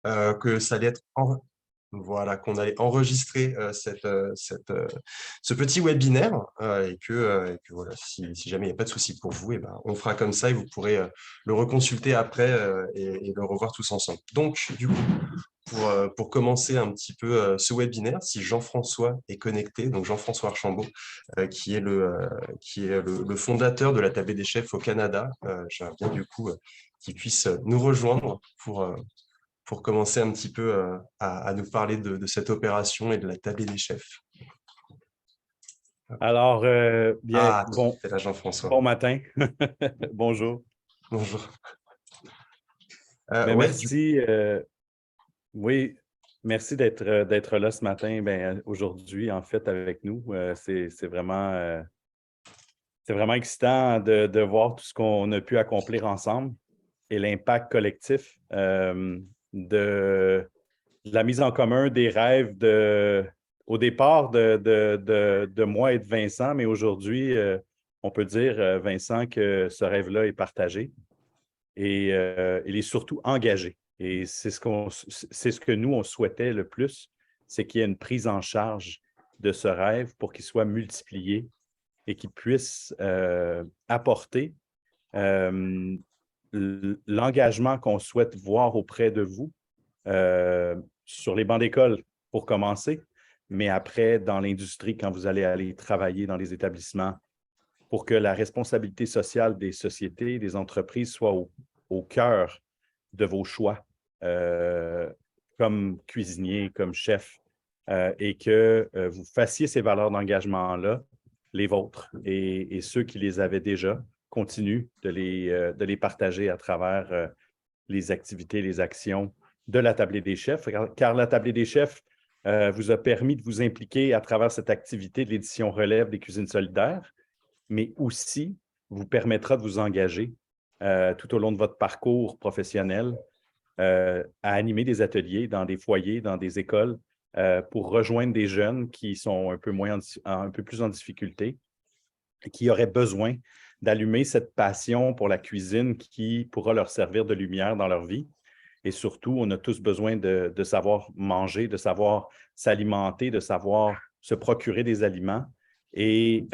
que ça allait être voilà, qu'on allait enregistrer ce petit webinaire et que voilà, si jamais il n'y a pas de souci pour vous, et ben, on fera comme ça et vous pourrez le reconsulter après et le revoir tous ensemble. Donc, du coup, pour commencer un petit peu ce webinaire, si Jean-François est connecté, donc Jean-François Archambault, qui est le fondateur de la Tablée des chefs au Canada, j'aimerais bien du coup qu'il puisse nous rejoindre pour commencer un petit peu à nous parler de cette opération et de la Tablée des chefs. Alors, bien, Ah, bon, c'est là Jean-François. bon matin. Bonjour. Bonjour. Mais Ouais, merci, oui, merci d'être là ce matin, ben, aujourd'hui, en fait, avec nous. C'est vraiment excitant de voir tout ce qu'on a pu accomplir ensemble et l'impact collectif de la mise en commun des rêves au départ de moi et de Vincent, mais aujourd'hui, on peut dire, Vincent, que ce rêve-là est partagé et il est surtout engagé. Et c'est ce que nous, on souhaitait le plus, c'est qu'il y ait une prise en charge de ce rêve pour qu'il soit multiplié et qu'il puisse apporter euh, l'engagement qu'on souhaite voir auprès de vous sur les bancs d'école pour commencer, mais après, dans l'industrie, quand vous allez aller travailler dans les établissements, pour que la responsabilité sociale des sociétés, des entreprises soit au cœur de vos choix, comme cuisinier, comme chef, et que vous fassiez ces valeurs d'engagement-là, les vôtres, et ceux qui les avaient déjà, continuent de les partager à travers les activités, les actions de la Tablée des chefs, car la Tablée des chefs vous a permis de vous impliquer à travers cette activité de l'édition Relève des cuisines solidaires, mais aussi vous permettra de vous engager tout au long de votre parcours professionnel à animer des ateliers dans des foyers, dans des écoles, pour rejoindre des jeunes qui sont un peu plus en difficulté et qui auraient besoin d'allumer cette passion pour la cuisine qui pourra leur servir de lumière dans leur vie. Et surtout, on a tous besoin de savoir manger, de savoir s'alimenter, de savoir se procurer des aliments et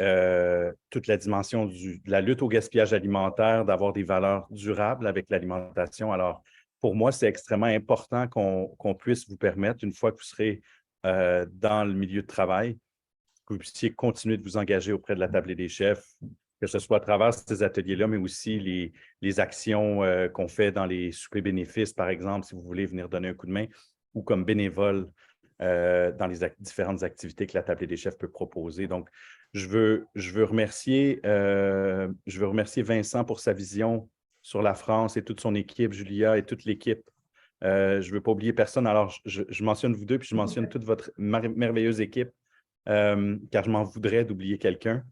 toute la dimension de la lutte au gaspillage alimentaire, d'avoir des valeurs durables avec l'alimentation. Alors, pour moi, c'est extrêmement important qu'on puisse vous permettre, une fois que vous serez dans le milieu de travail, que vous puissiez continuer de vous engager auprès de la Tablée des chefs, que ce soit à travers ces ateliers-là, mais aussi les actions qu'on fait dans les soupers bénéfices, par exemple, si vous voulez venir donner un coup de main, ou comme bénévole dans les différentes activités que la Tablée des chefs peut proposer. Donc, je veux remercier Vincent pour sa vision sur la France et toute son équipe, Julia et toute l'équipe. Je ne veux pas oublier personne. Alors, je mentionne vous deux, puis je mentionne toute votre merveilleuse équipe, car je m'en voudrais d'oublier quelqu'un.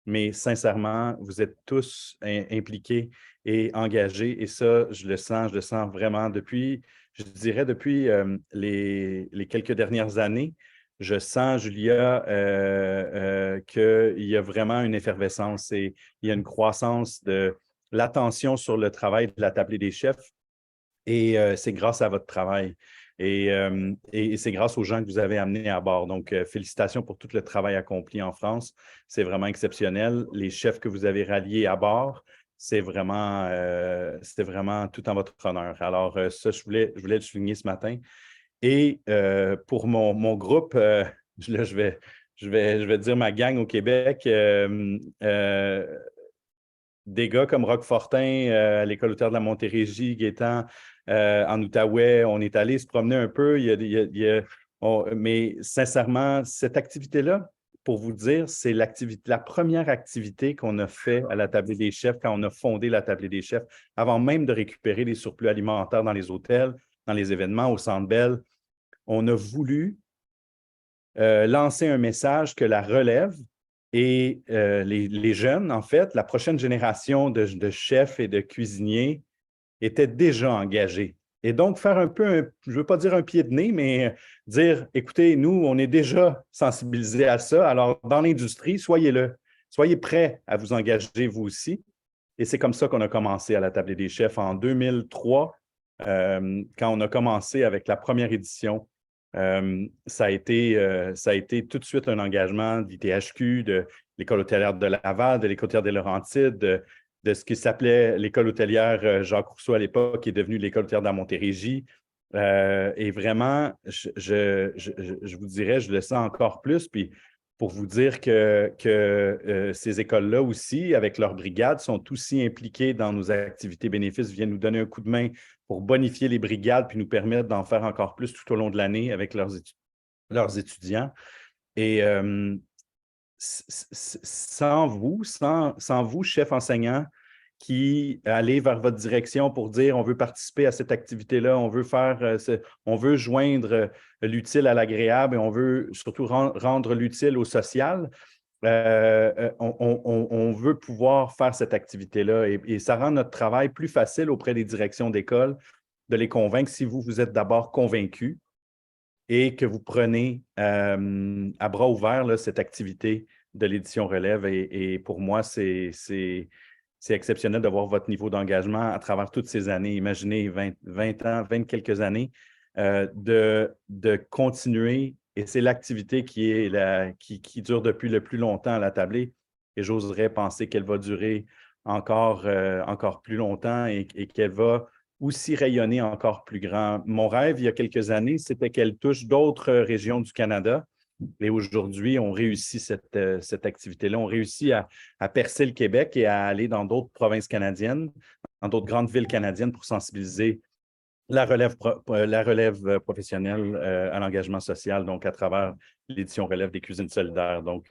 Mais sincèrement, vous êtes tous impliqués et engagés. Et ça, je le sens vraiment depuis, je dirais, depuis les quelques dernières années. Je sens, Julia, qu'il y a vraiment une effervescence et il y a une croissance de l'attention sur le travail de la Tablée des chefs. Et c'est grâce à votre travail. Et c'est grâce aux gens que vous avez amenés à bord. Donc, félicitations pour tout le travail accompli en France. C'est vraiment exceptionnel. Les chefs que vous avez ralliés à bord, c'était vraiment tout en votre honneur. Alors, ça, je voulais le souligner ce matin. Et pour mon groupe, là, je vais dire ma gang au Québec. Des gars comme Roquefortin à l'École hôtelière de la Montérégie, Gaétan en Outaouais, on est allé se promener un peu. Mais sincèrement, cette activité-là, pour vous dire, c'est la première activité qu'on a fait à la Tablée des chefs quand on a fondé la Tablée des chefs, avant même de récupérer les surplus alimentaires dans les hôtels, dans les événements, au Centre Bell. On a voulu lancer un message que la relève et les jeunes, en fait, la prochaine génération de chefs et de cuisiniers étaient déjà engagés. Et donc, faire un peu, je ne veux pas dire un pied de nez, mais dire, écoutez, nous, on est déjà sensibilisés à ça. Alors, dans l'industrie, soyez-le. Soyez prêts à vous engager, vous aussi. Et c'est comme ça qu'on a commencé à la Tablée des chefs en 2003. Quand on a commencé avec la première édition, ça a été tout de suite un engagement de l'ITHQ, de l'École hôtelière de Laval, de l'École hôtelière des Laurentides, de ce qui s'appelait l'École hôtelière Jacques Rousseau à l'époque, qui est devenue l'École hôtelière de la Montérégie. Et vraiment, je vous dirais, je le sens encore plus. Puis pour vous dire que ces écoles-là aussi, avec leurs brigades, sont aussi impliquées dans nos activités bénéfices, viennent nous donner un coup de main pour bonifier les brigades puis nous permettre d'en faire encore plus tout au long de l'année avec leurs étudiants. Et sans vous, chef enseignant, qui allez vers votre direction pour dire on veut participer à cette activité-là, on veut joindre l'utile à l'agréable et on veut surtout rendre l'utile au social. On veut pouvoir faire cette activité-là et ça rend notre travail plus facile auprès des directions d'école de les convaincre si vous êtes d'abord convaincus et que vous prenez à bras ouverts là, cette activité de l'édition relève. Et pour moi, c'est exceptionnel de voir votre niveau d'engagement à travers toutes ces années. Imaginez 20 ans, 20 quelques années, de continuer. Et c'est l'activité qui dure depuis le plus longtemps à la tablée. Et j'oserais penser qu'elle va durer encore plus longtemps et qu'elle va aussi rayonner encore plus grand. Mon rêve, il y a quelques années, c'était qu'elle touche d'autres régions du Canada. Et aujourd'hui, on réussit cette activité-là. On réussit à percer le Québec et à aller dans d'autres provinces canadiennes, dans d'autres grandes villes canadiennes pour sensibiliser la relève professionnelle à l'engagement social, donc à travers l'édition relève des cuisines solidaires. Donc,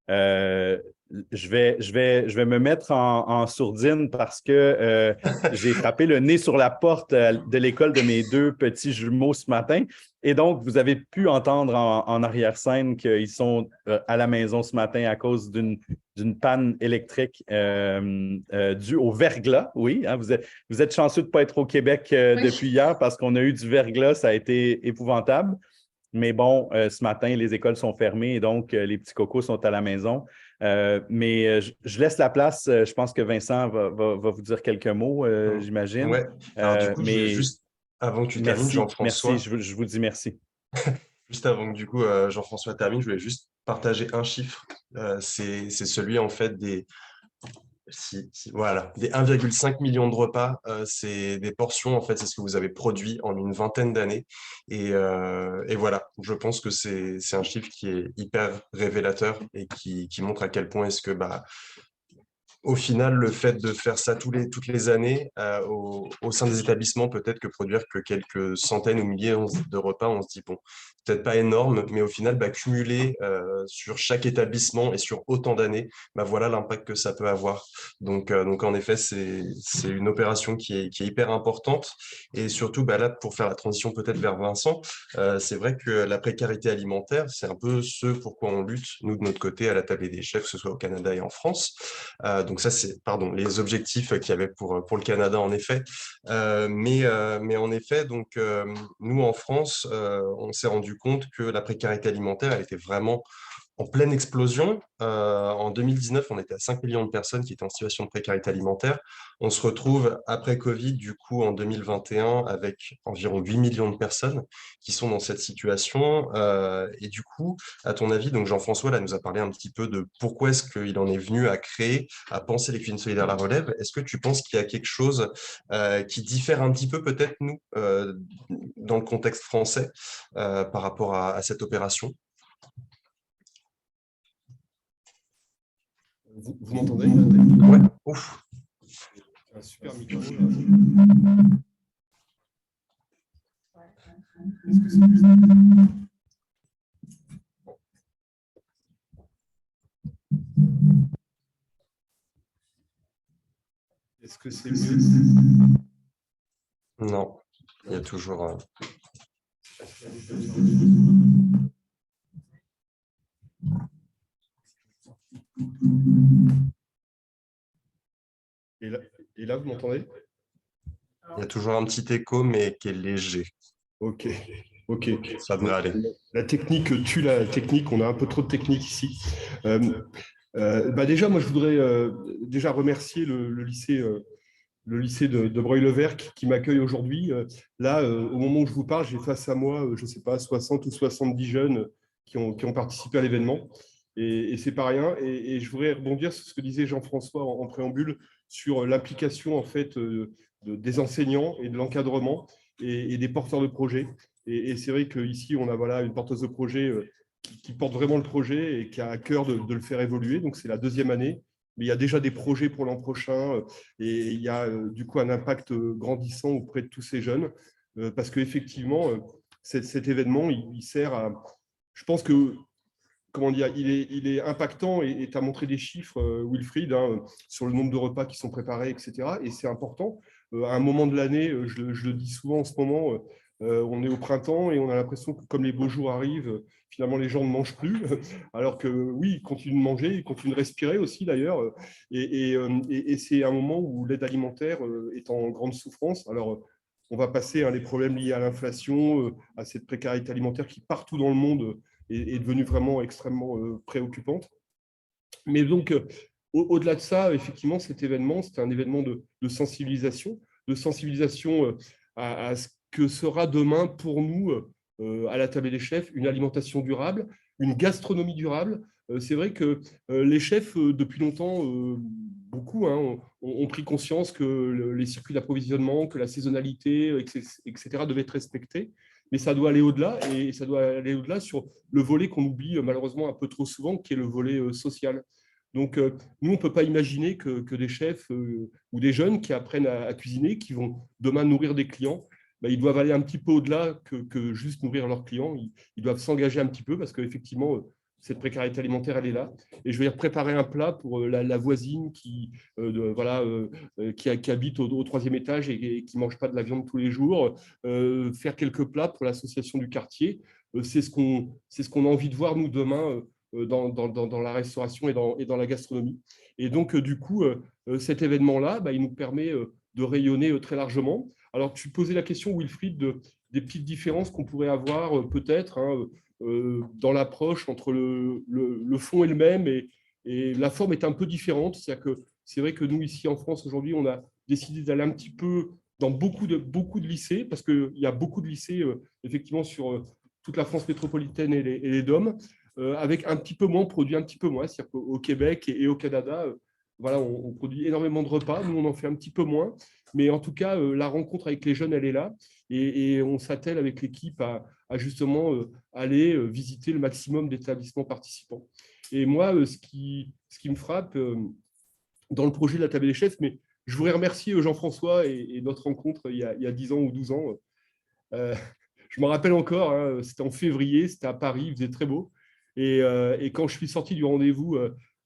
je vais me mettre en sourdine parce que j'ai frappé le nez sur la porte de l'école de mes deux petits jumeaux ce matin. Et donc, vous avez pu entendre en arrière-scène qu'ils sont à la maison ce matin à cause d'une panne électrique due au verglas. Oui, hein, vous êtes chanceux de ne pas être au Québec depuis hier parce qu'on a eu du verglas. Ça a été épouvantable. Mais bon, ce matin, les écoles sont fermées et donc les petits cocos sont à la maison. Mais je laisse la place. Je pense que Vincent va vous dire quelques mots, j'imagine. Ouais. Alors du coup, je voulais Mais juste, avant que tu termines, merci, Jean-François, je vous dis merci. juste avant que du coup Jean-François termine, je voulais juste partager un chiffre. C'est celui en fait voilà, des 1,5 million de repas. C'est des portions, en fait, c'est ce que vous avez produit en une vingtaine d'années. Et voilà, je pense que c'est un chiffre qui est hyper révélateur et qui montre à quel point est-ce que au final, le fait de faire ça toutes les années au sein des établissements, peut-être que produire que quelques centaines ou milliers de repas, on se dit, bon, peut-être pas énorme, mais au final, cumuler sur chaque établissement et sur autant d'années, voilà l'impact que ça peut avoir. Donc en effet, c'est une opération qui est hyper importante. Et surtout, là, pour faire la transition peut-être vers Vincent, c'est vrai que la précarité alimentaire, c'est un peu ce pourquoi on lutte, nous, de notre côté, à la table des chefs, que ce soit au Canada et en France. Donc ça, c'est les objectifs qu'il y avait pour le Canada, en effet. Mais en effet, donc, nous, en France, on s'est rendu compte que la précarité alimentaire, elle était vraiment en pleine explosion. En 2019, on était à 5 millions de personnes qui étaient en situation de précarité alimentaire. On se retrouve après Covid, du coup, en 2021, avec environ 8 millions de personnes qui sont dans cette situation. Et du coup, à ton avis, donc Jean-François là, nous a parlé un petit peu de pourquoi est-ce qu'il en est venu à créer, à penser les cuisines solidaires à la relève. Est-ce que tu penses qu'il y a quelque chose qui diffère un petit peu peut-être, nous, dans le contexte français, par rapport à cette opération? Vous m'entendez? Ouais, ouf. Un super micro. Est-ce que c'est plus... Est-ce que c'est mieux? Non, il y a toujours... Et là, vous m'entendez? Il y a toujours un petit écho, mais qui est léger. Ok. Ça devrait aller. La technique tue la technique. On a un peu trop de technique ici. Déjà, moi, je voudrais déjà remercier le lycée le lycée de Breuil-le-Vert qui m'accueille aujourd'hui. Là, au moment où je vous parle, j'ai face à moi, je ne sais pas, 60 ou 70 jeunes qui ont participé à l'événement. Et ce n'est pas rien. Et je voudrais rebondir sur ce que disait Jean-François en préambule sur l'implication en fait, des enseignants et de l'encadrement et des porteurs de projets. Et c'est vrai qu'ici, on a voilà, une porteuse de projet qui porte vraiment le projet et qui a à cœur de le faire évoluer. Donc, c'est la 2e année. Mais il y a déjà des projets pour l'an prochain et il y a du coup un impact grandissant auprès de tous ces jeunes parce qu'effectivement, cet événement, il sert à… Je pense que, comment dire, il est impactant et tu as montré des chiffres, Wilfried, hein, sur le nombre de repas qui sont préparés, etc. Et c'est important. À un moment de l'année, je le dis souvent en ce moment, on est au printemps et on a l'impression que comme les beaux jours arrivent, finalement les gens ne mangent plus, alors que oui, ils continuent de manger, ils continuent de respirer aussi d'ailleurs. Et c'est un moment où l'aide alimentaire est en grande souffrance. Alors, on va passer les problèmes liés à l'inflation, à cette précarité alimentaire qui partout dans le monde est devenue vraiment extrêmement préoccupante. Mais donc, au-delà de ça, effectivement, cet événement, c'était un événement de sensibilisation à ce que sera demain pour nous, à la table des chefs, une alimentation durable, une gastronomie durable. C'est vrai que les chefs, depuis longtemps, beaucoup ont pris conscience que les circuits d'approvisionnement, que la saisonnalité, etc., devaient être respectés. Mais ça doit aller au-delà, et ça doit aller au-delà sur le volet qu'on oublie malheureusement un peu trop souvent, qui est le volet social. Donc, nous, on ne peut pas imaginer que des chefs ou des jeunes qui apprennent à cuisiner, qui vont demain nourrir des clients, ben, ils doivent aller un petit peu au-delà que juste nourrir leurs clients. Ils doivent s'engager un petit peu parce qu'effectivement, cette précarité alimentaire, elle est là. Et je vais préparer un plat pour la voisine qui habite au 3e étage et qui ne mange pas de la viande tous les jours, faire quelques plats pour l'association du quartier. C'est ce qu'on a envie de voir, nous, demain, dans la restauration et dans la gastronomie. Et donc, du coup, cet événement-là, il nous permet de rayonner très largement. Alors, tu posais la question, Wilfried, des petites différences qu'on pourrait avoir peut-être dans l'approche entre le fond et le même, et la forme est un peu différente. C'est-à-dire que c'est vrai que nous, ici en France, aujourd'hui, on a décidé d'aller un petit peu dans beaucoup de lycées, parce qu'il y a beaucoup de lycées, effectivement, sur toute la France métropolitaine et les DOM, avec un petit peu moins, on produit un petit peu moins. C'est-à-dire qu'au Québec et au Canada, voilà, on produit énormément de repas. Nous, on en fait un petit peu moins. Mais en tout cas, la rencontre avec les jeunes, elle est là. Et on s'attelle avec l'équipe à justement aller visiter le maximum d'établissements participants. Et moi, ce qui me frappe dans le projet de la table des chefs, mais je voudrais remercier Jean-François et notre rencontre il y a 10 ans ou 12 ans. Je me rappelle encore, hein, c'était en février, c'était à Paris, il faisait très beau. Et quand je suis sorti du rendez-vous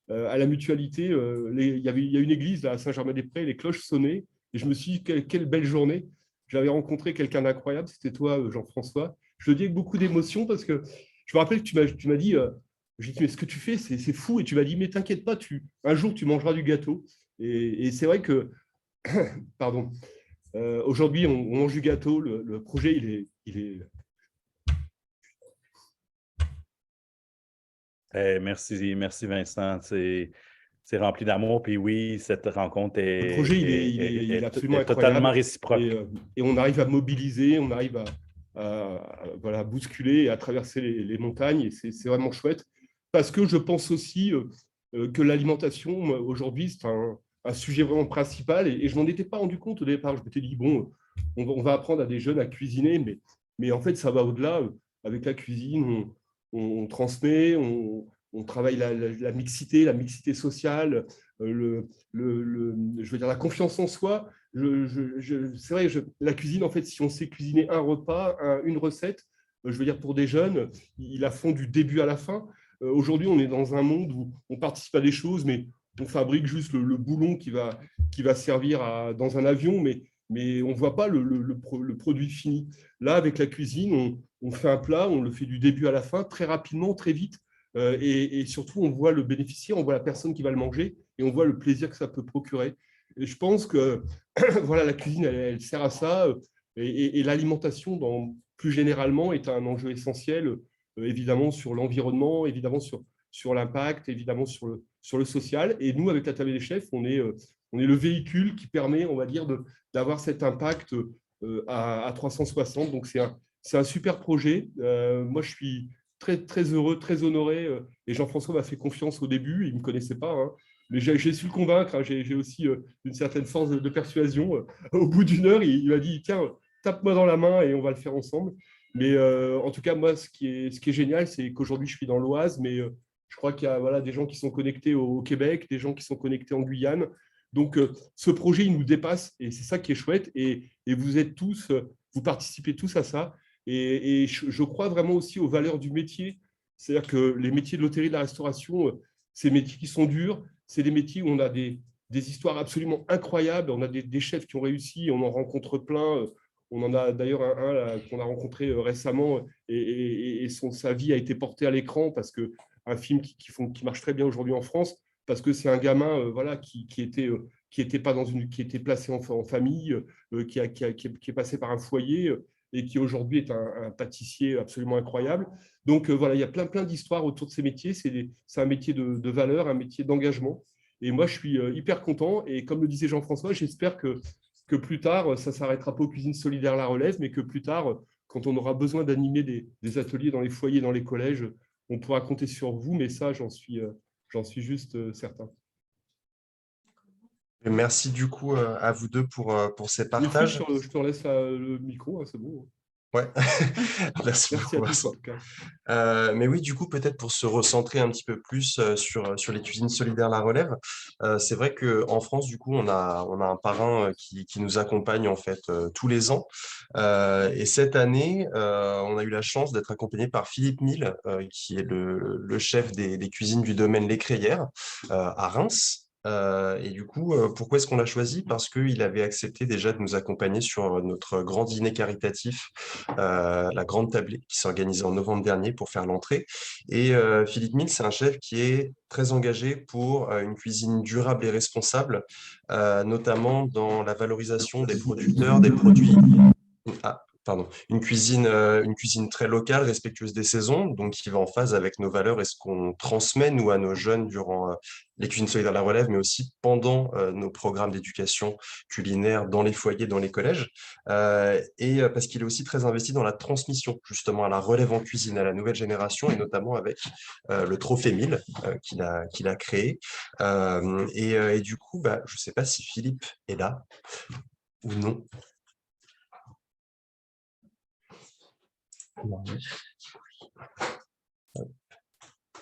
à la Mutualité, il y a une église là, à Saint-Germain-des-Prés, les cloches sonnaient. Et je me suis dit, quelle belle journée. J'avais rencontré quelqu'un d'incroyable, c'était toi, Jean-François. Je le dis avec beaucoup d'émotion parce que je me rappelle que tu m'as dit, j'ai dit, mais ce que tu fais, c'est fou. Et tu m'as dit, mais t'inquiète pas, un jour, tu mangeras du gâteau. Et c'est vrai que, pardon, aujourd'hui, on mange du gâteau. Le projet, il est… Merci Vincent. C'est rempli d'amour. Puis oui, cette rencontre Le projet, il est absolument est incroyable. totalement réciproque. Et on arrive à mobiliser, on arrive à bousculer et à traverser les montagnes. Et c'est vraiment chouette. Parce que je pense aussi que l'alimentation, aujourd'hui, c'est un sujet vraiment principal. Et je ne m'en étais pas rendu compte au départ. Je m'étais dit, bon, on va apprendre à des jeunes à cuisiner. Mais en fait, ça va au-delà. Avec la cuisine, on transmet, on travaille la mixité sociale, je veux dire, la confiance en soi. C'est vrai, la cuisine, en fait, si on sait cuisiner un repas, une recette, je veux dire, pour des jeunes, ils la font du début à la fin. Aujourd'hui, on est dans un monde où on participe à des choses, mais on fabrique juste le boulon qui va servir dans un avion, mais on ne voit pas le produit fini. Là, avec la cuisine, on fait un plat, on le fait du début à la fin, très rapidement, très vite. Et surtout, on voit le bénéficiaire, on voit la personne qui va le manger et on voit le plaisir que ça peut procurer. Et je pense que voilà, la cuisine, elle sert à ça. Et l'alimentation, plus généralement, est un enjeu essentiel, évidemment, sur l'environnement, évidemment, sur l'impact, évidemment, sur le social. Et nous, avec la table des chefs, on est on est le véhicule qui permet, on va dire, d'avoir cet impact à 360. Donc, c'est un super projet. Moi, je suis très, très heureux, très honoré. Et Jean-François m'a fait confiance au début. Il ne me connaissait pas, hein. Mais j'ai su le convaincre, hein. J'ai aussi une certaine force de persuasion. Au bout d'une heure, il m'a dit, tiens, tape-moi dans la main et on va le faire ensemble. Mais en tout cas, moi, ce qui est génial, c'est qu'aujourd'hui, je suis dans l'Oise, mais je crois qu'il y a voilà, des gens qui sont connectés au Québec, des gens qui sont connectés en Guyane. Donc, ce projet, il nous dépasse et c'est ça qui est chouette. Et vous êtes tous, vous participez tous à ça. Et je crois vraiment aussi aux valeurs du métier. C'est-à-dire que les métiers de l'hôtellerie, de la restauration, c'est des métiers qui sont durs. C'est des métiers où on a des histoires absolument incroyables. On a des chefs qui ont réussi, on en rencontre plein. On en a d'ailleurs un qu'on a rencontré récemment et sa vie a été portée à l'écran parce que un film qui marche très bien aujourd'hui en France parce que c'est un gamin voilà, qui était pas qui était placé en famille, qui est passé par un foyer et qui aujourd'hui est un pâtissier absolument incroyable. Donc voilà, il y a plein d'histoires autour de ces métiers. C'est un métier de valeur, un métier d'engagement. Et moi, je suis hyper content. Et comme le disait Jean-François, j'espère que plus tard, ça ne s'arrêtera pas aux cuisines solidaires La Relève, mais que plus tard, quand on aura besoin d'animer des ateliers dans les foyers, dans les collèges, on pourra compter sur vous. Mais ça, j'en suis juste certain. Et merci du coup à vous deux pour ces Wilfried, partages. je te laisse le micro, hein, c'est bon. Ouais, merci Merci beaucoup, à tous, en Vincent. tout cas. Mais oui, du coup, peut-être pour se recentrer un petit peu plus sur les cuisines solidaires La Relève, c'est vrai qu'en France, du coup, on a un parrain qui nous accompagne en fait tous les ans. Et cette année, on a eu la chance d'être accompagné par Philippe Mille, qui est le chef des cuisines du domaine Les Crayères à Reims. Et du coup, pourquoi est-ce qu'on l'a choisi? Parce qu'il avait accepté déjà de nous accompagner sur notre grand dîner caritatif, la Grande Tablée, qui s'est organisée en novembre dernier pour faire l'entrée. Et Philippe Mille, c'est un chef qui est très engagé pour une cuisine durable et responsable, notamment dans la valorisation des producteurs, des produits. Ah, pardon. Une cuisine très locale, respectueuse des saisons, donc qui va en phase avec nos valeurs et ce qu'on transmet, nous, à nos jeunes durant les cuisines solidaires La Relève, mais aussi pendant nos programmes d'éducation culinaire dans les foyers, dans les collèges. Parce qu'il est aussi très investi dans la transmission, justement, à la relève en cuisine, à la nouvelle génération, et notamment avec le Trophée 1000 qu'il a créé. Et du coup, bah, je ne sais pas si Philippe est là ou non.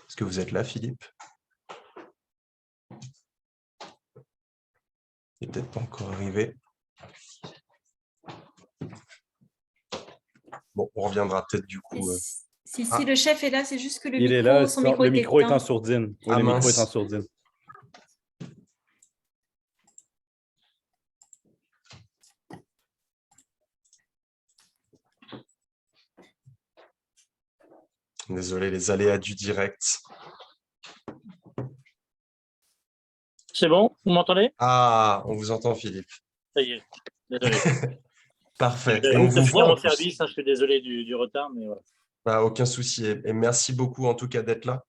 Est-ce que vous êtes là, Philippe? Il n'est peut-être pas encore arrivé. Bon, on reviendra peut-être du coup. Si le chef est là, c'est juste que Il est là, son micro le est micro est en éteint. sourdine. Oui, Ah, le micro mince. est en sourdine. Désolé, les aléas du direct. C'est bon, vous m'entendez? Ah, on vous entend, Philippe. Ça y est, désolé. Parfait. Je Et on viens de vous voit finir en mon plus. service, hein, je suis désolé du retard, mais voilà. Bah, aucun souci. Et merci beaucoup en tout cas d'être là.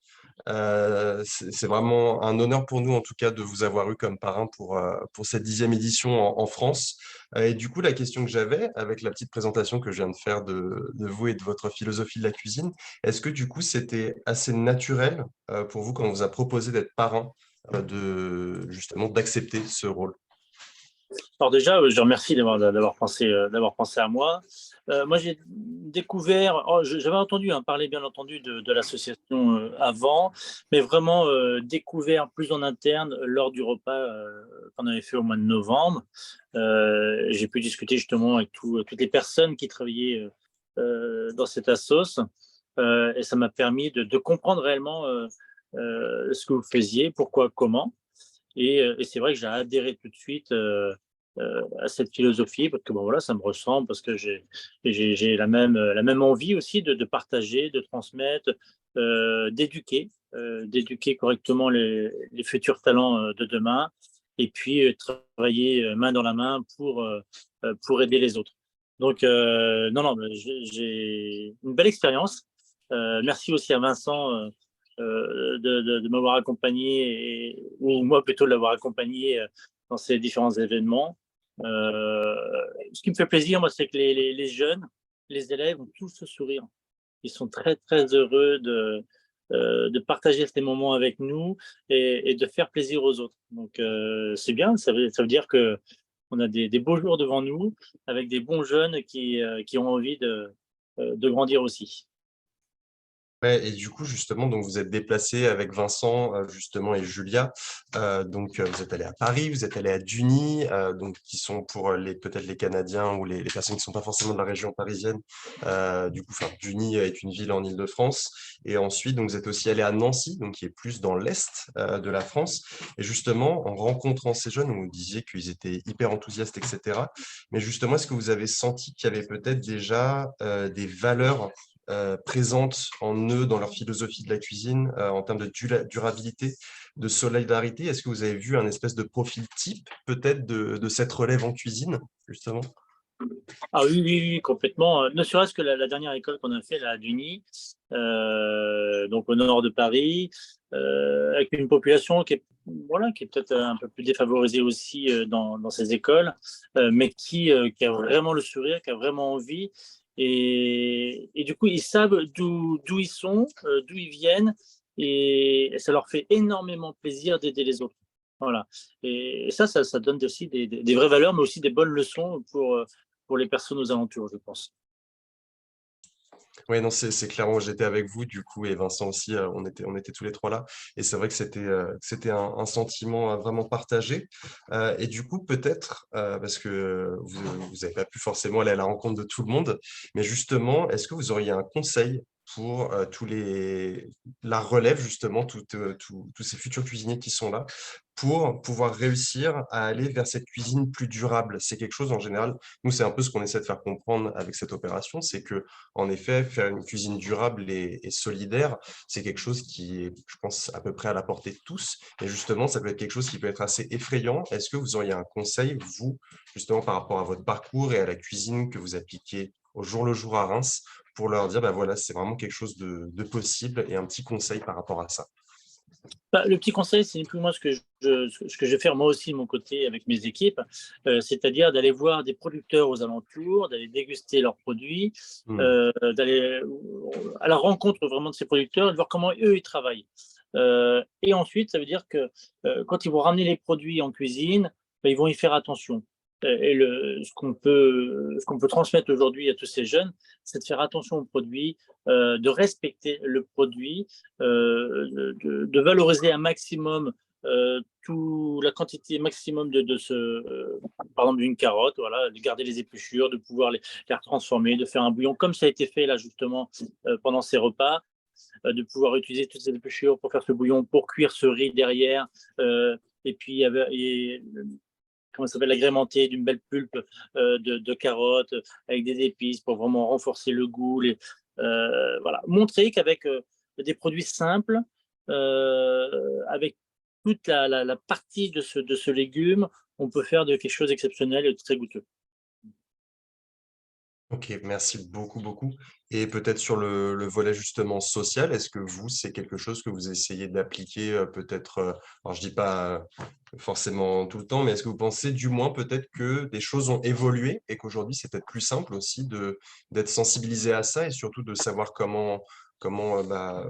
C'est vraiment un honneur pour nous en tout cas de vous avoir eu comme parrain pour cette 10e édition en France. Et du coup, la question que j'avais avec la petite présentation que je viens de faire de vous et de votre philosophie de la cuisine, est-ce que du coup c'était assez naturel pour vous quand on vous a proposé d'être parrain justement d'accepter ce rôle? Alors déjà, je remercie d'avoir pensé à moi. Moi, j'ai découvert, j'avais entendu parler bien entendu de l'association avant, mais vraiment découvert plus en interne lors du repas qu'on avait fait au mois de novembre. J'ai pu discuter justement avec toutes les personnes qui travaillaient dans cette assoce et ça m'a permis de comprendre réellement ce que vous faisiez, pourquoi, comment. Et c'est vrai que j'ai adhéré tout de suite à cette philosophie parce que bon, voilà, ça me ressemble, parce que j'ai la même envie aussi de partager, de transmettre, d'éduquer correctement les futurs talents de demain et puis travailler main dans la main pour aider les autres. Donc, non, j'ai une belle expérience. Merci aussi à Vincent de m'avoir accompagné, ou moi plutôt de l'avoir accompagné dans ces différents événements. Ce qui me fait plaisir, moi, c'est que les jeunes, les élèves ont tous le sourire. Ils sont très, très heureux de partager ces moments avec nous et de faire plaisir aux autres. Donc, c'est bien, ça veut dire qu'on a des beaux jours devant nous avec des bons jeunes qui ont envie de grandir aussi. Ouais, et du coup, justement, donc vous êtes déplacé avec Vincent, justement, et Julia. Donc, vous êtes allé à Paris, vous êtes allé à Duny, donc qui sont pour peut-être les Canadiens ou les personnes qui ne sont pas forcément de la région parisienne. Du coup, enfin, Duny est une ville en Île-de-France. Et ensuite, donc, vous êtes aussi allé à Nancy, donc qui est plus dans l'est de la France. Et justement, en rencontrant ces jeunes, vous disiez qu'ils étaient hyper enthousiastes, etc. Mais justement, est-ce que vous avez senti qu'il y avait peut-être déjà des valeurs présentes en eux, dans leur philosophie de la cuisine, en termes de durabilité, de solidarité? Est-ce que vous avez vu un espèce de profil type, peut-être, de cette relève en cuisine, justement? Ah oui, oui, oui, complètement. Ne serait-ce que la dernière école qu'on a fait là, à Duny, donc au nord de Paris, avec une population voilà, qui est peut-être un peu plus défavorisée aussi dans ces écoles, mais qui a vraiment le sourire, qui a vraiment envie. Et du coup, ils savent d'où ils sont, d'où ils viennent, et ça leur fait énormément plaisir d'aider les autres. Voilà. Et ça donne aussi des vraies valeurs, mais aussi des bonnes leçons pour les personnes aux alentours, je pense. Oui, non, c'est clairement, j'étais avec vous, du coup, et Vincent aussi, on était tous les trois là. Et c'est vrai que c'était un sentiment vraiment partagé. Et du coup, peut-être, parce que vous n'avez pas pu forcément aller à la rencontre de tout le monde, mais justement, est-ce que vous auriez un conseil pour la relève, justement, tous ces futurs cuisiniers qui sont là, pour pouvoir réussir à aller vers cette cuisine plus durable? C'est quelque chose, en général, nous, c'est un peu ce qu'on essaie de faire comprendre avec cette opération, c'est que en effet, faire une cuisine durable et solidaire, c'est quelque chose qui est, je pense, à peu près à la portée de tous. Et justement, ça peut être quelque chose qui peut être assez effrayant. Est-ce que vous auriez un conseil, vous, justement, par rapport à votre parcours et à la cuisine que vous appliquez au jour le jour à Reims, pour leur dire, bah voilà, c'est vraiment quelque chose de possible, et un petit conseil par rapport à ça? Bah, le petit conseil, c'est ni plus ni moins ce que je vais faire moi aussi de mon côté avec mes équipes, c'est-à-dire d'aller voir des producteurs aux alentours, d'aller déguster leurs produits, Hmm. d'aller à la rencontre vraiment de ces producteurs, de voir comment eux ils travaillent. Et ensuite, ça veut dire que quand ils vont ramener les produits en cuisine, bah, ils vont y faire attention. Et ce qu'on peut transmettre aujourd'hui à tous ces jeunes, c'est de faire attention aux produits, de respecter le produit, de valoriser un maximum la quantité maximum par exemple d'une carotte, voilà, de garder les épluchures, de pouvoir les transformer, de faire un bouillon comme ça a été fait là justement pendant ces repas, de pouvoir utiliser toutes ces épluchures pour faire ce bouillon, pour cuire ce riz derrière, et puis comment ça s'appelle, agrémenté d'une belle pulpe de carottes avec des épices pour vraiment renforcer le goût. Voilà. Montrer qu'avec des produits simples, avec toute la partie de ce légume, on peut faire de quelque chose d'exceptionnel et de très goûteux. OK, merci beaucoup, beaucoup. Et peut-être sur le volet justement social, est-ce que vous, c'est quelque chose que vous essayez d'appliquer, peut-être, alors je dis pas, forcément tout le temps, mais est-ce que vous pensez du moins peut-être que des choses ont évolué et qu'aujourd'hui c'est peut-être plus simple aussi d'être sensibilisé à ça, et surtout de savoir comment, bah,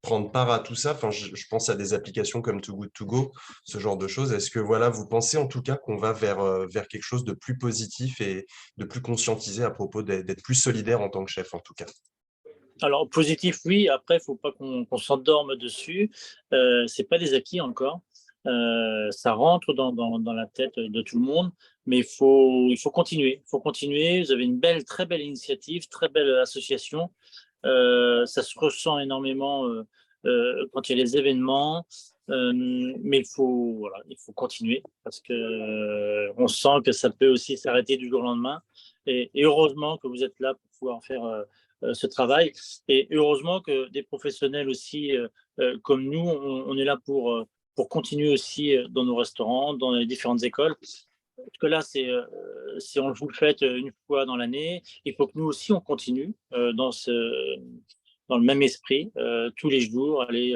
prendre part à tout ça? Enfin, je pense à des applications comme Too Good To Go, ce genre de choses. Est-ce que voilà, vous pensez en tout cas qu'on va vers quelque chose de plus positif et de plus conscientisé à propos d'être plus solidaire en tant que chef, en tout cas? Alors positif, oui, après, il ne faut pas qu'on s'endorme dessus. C'est pas des acquis encore. Ça rentre dans la tête de tout le monde, mais il faut continuer. Il faut continuer. Vous avez une très belle initiative, très belle association. Ça se ressent énormément quand il y a les événements, mais voilà, il faut continuer parce que on sent que ça peut aussi s'arrêter du jour au lendemain. Et heureusement que vous êtes là pour pouvoir faire ce travail. Et heureusement que des professionnels aussi comme nous, on est là pour continuer aussi dans nos restaurants, dans les différentes écoles. Parce que là, on vous le fait une fois dans l'année. Il faut que nous aussi, on continue dans le même esprit, tous les jours, aller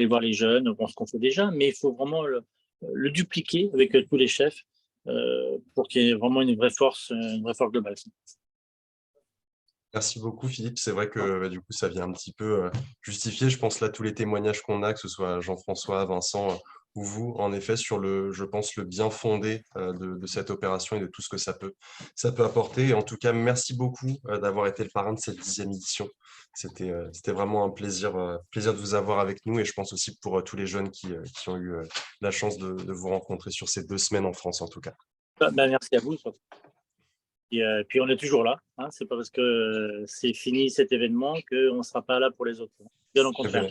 voir les jeunes, bon, ce qu'on fait déjà, mais il faut vraiment le dupliquer avec tous les chefs pour qu'il y ait vraiment une vraie force globale. Merci beaucoup, Philippe. C'est vrai que du coup, ça vient un petit peu justifier, je pense, là, tous les témoignages qu'on a, que ce soit Jean-François, Vincent ou vous, en effet, sur je pense, le bien fondé de cette opération et de tout ce que ça peut apporter. Et en tout cas, merci beaucoup d'avoir été le parrain de cette 10e édition. C'était vraiment un plaisir de vous avoir avec nous, et je pense aussi pour tous les jeunes qui ont eu la chance de vous rencontrer sur ces 2 semaines en France, en tout cas. Merci à vous. Et puis on est toujours là. Hein. C'est pas parce que c'est fini cet événement qu'on ne sera pas là pour les autres. Bien au contraire.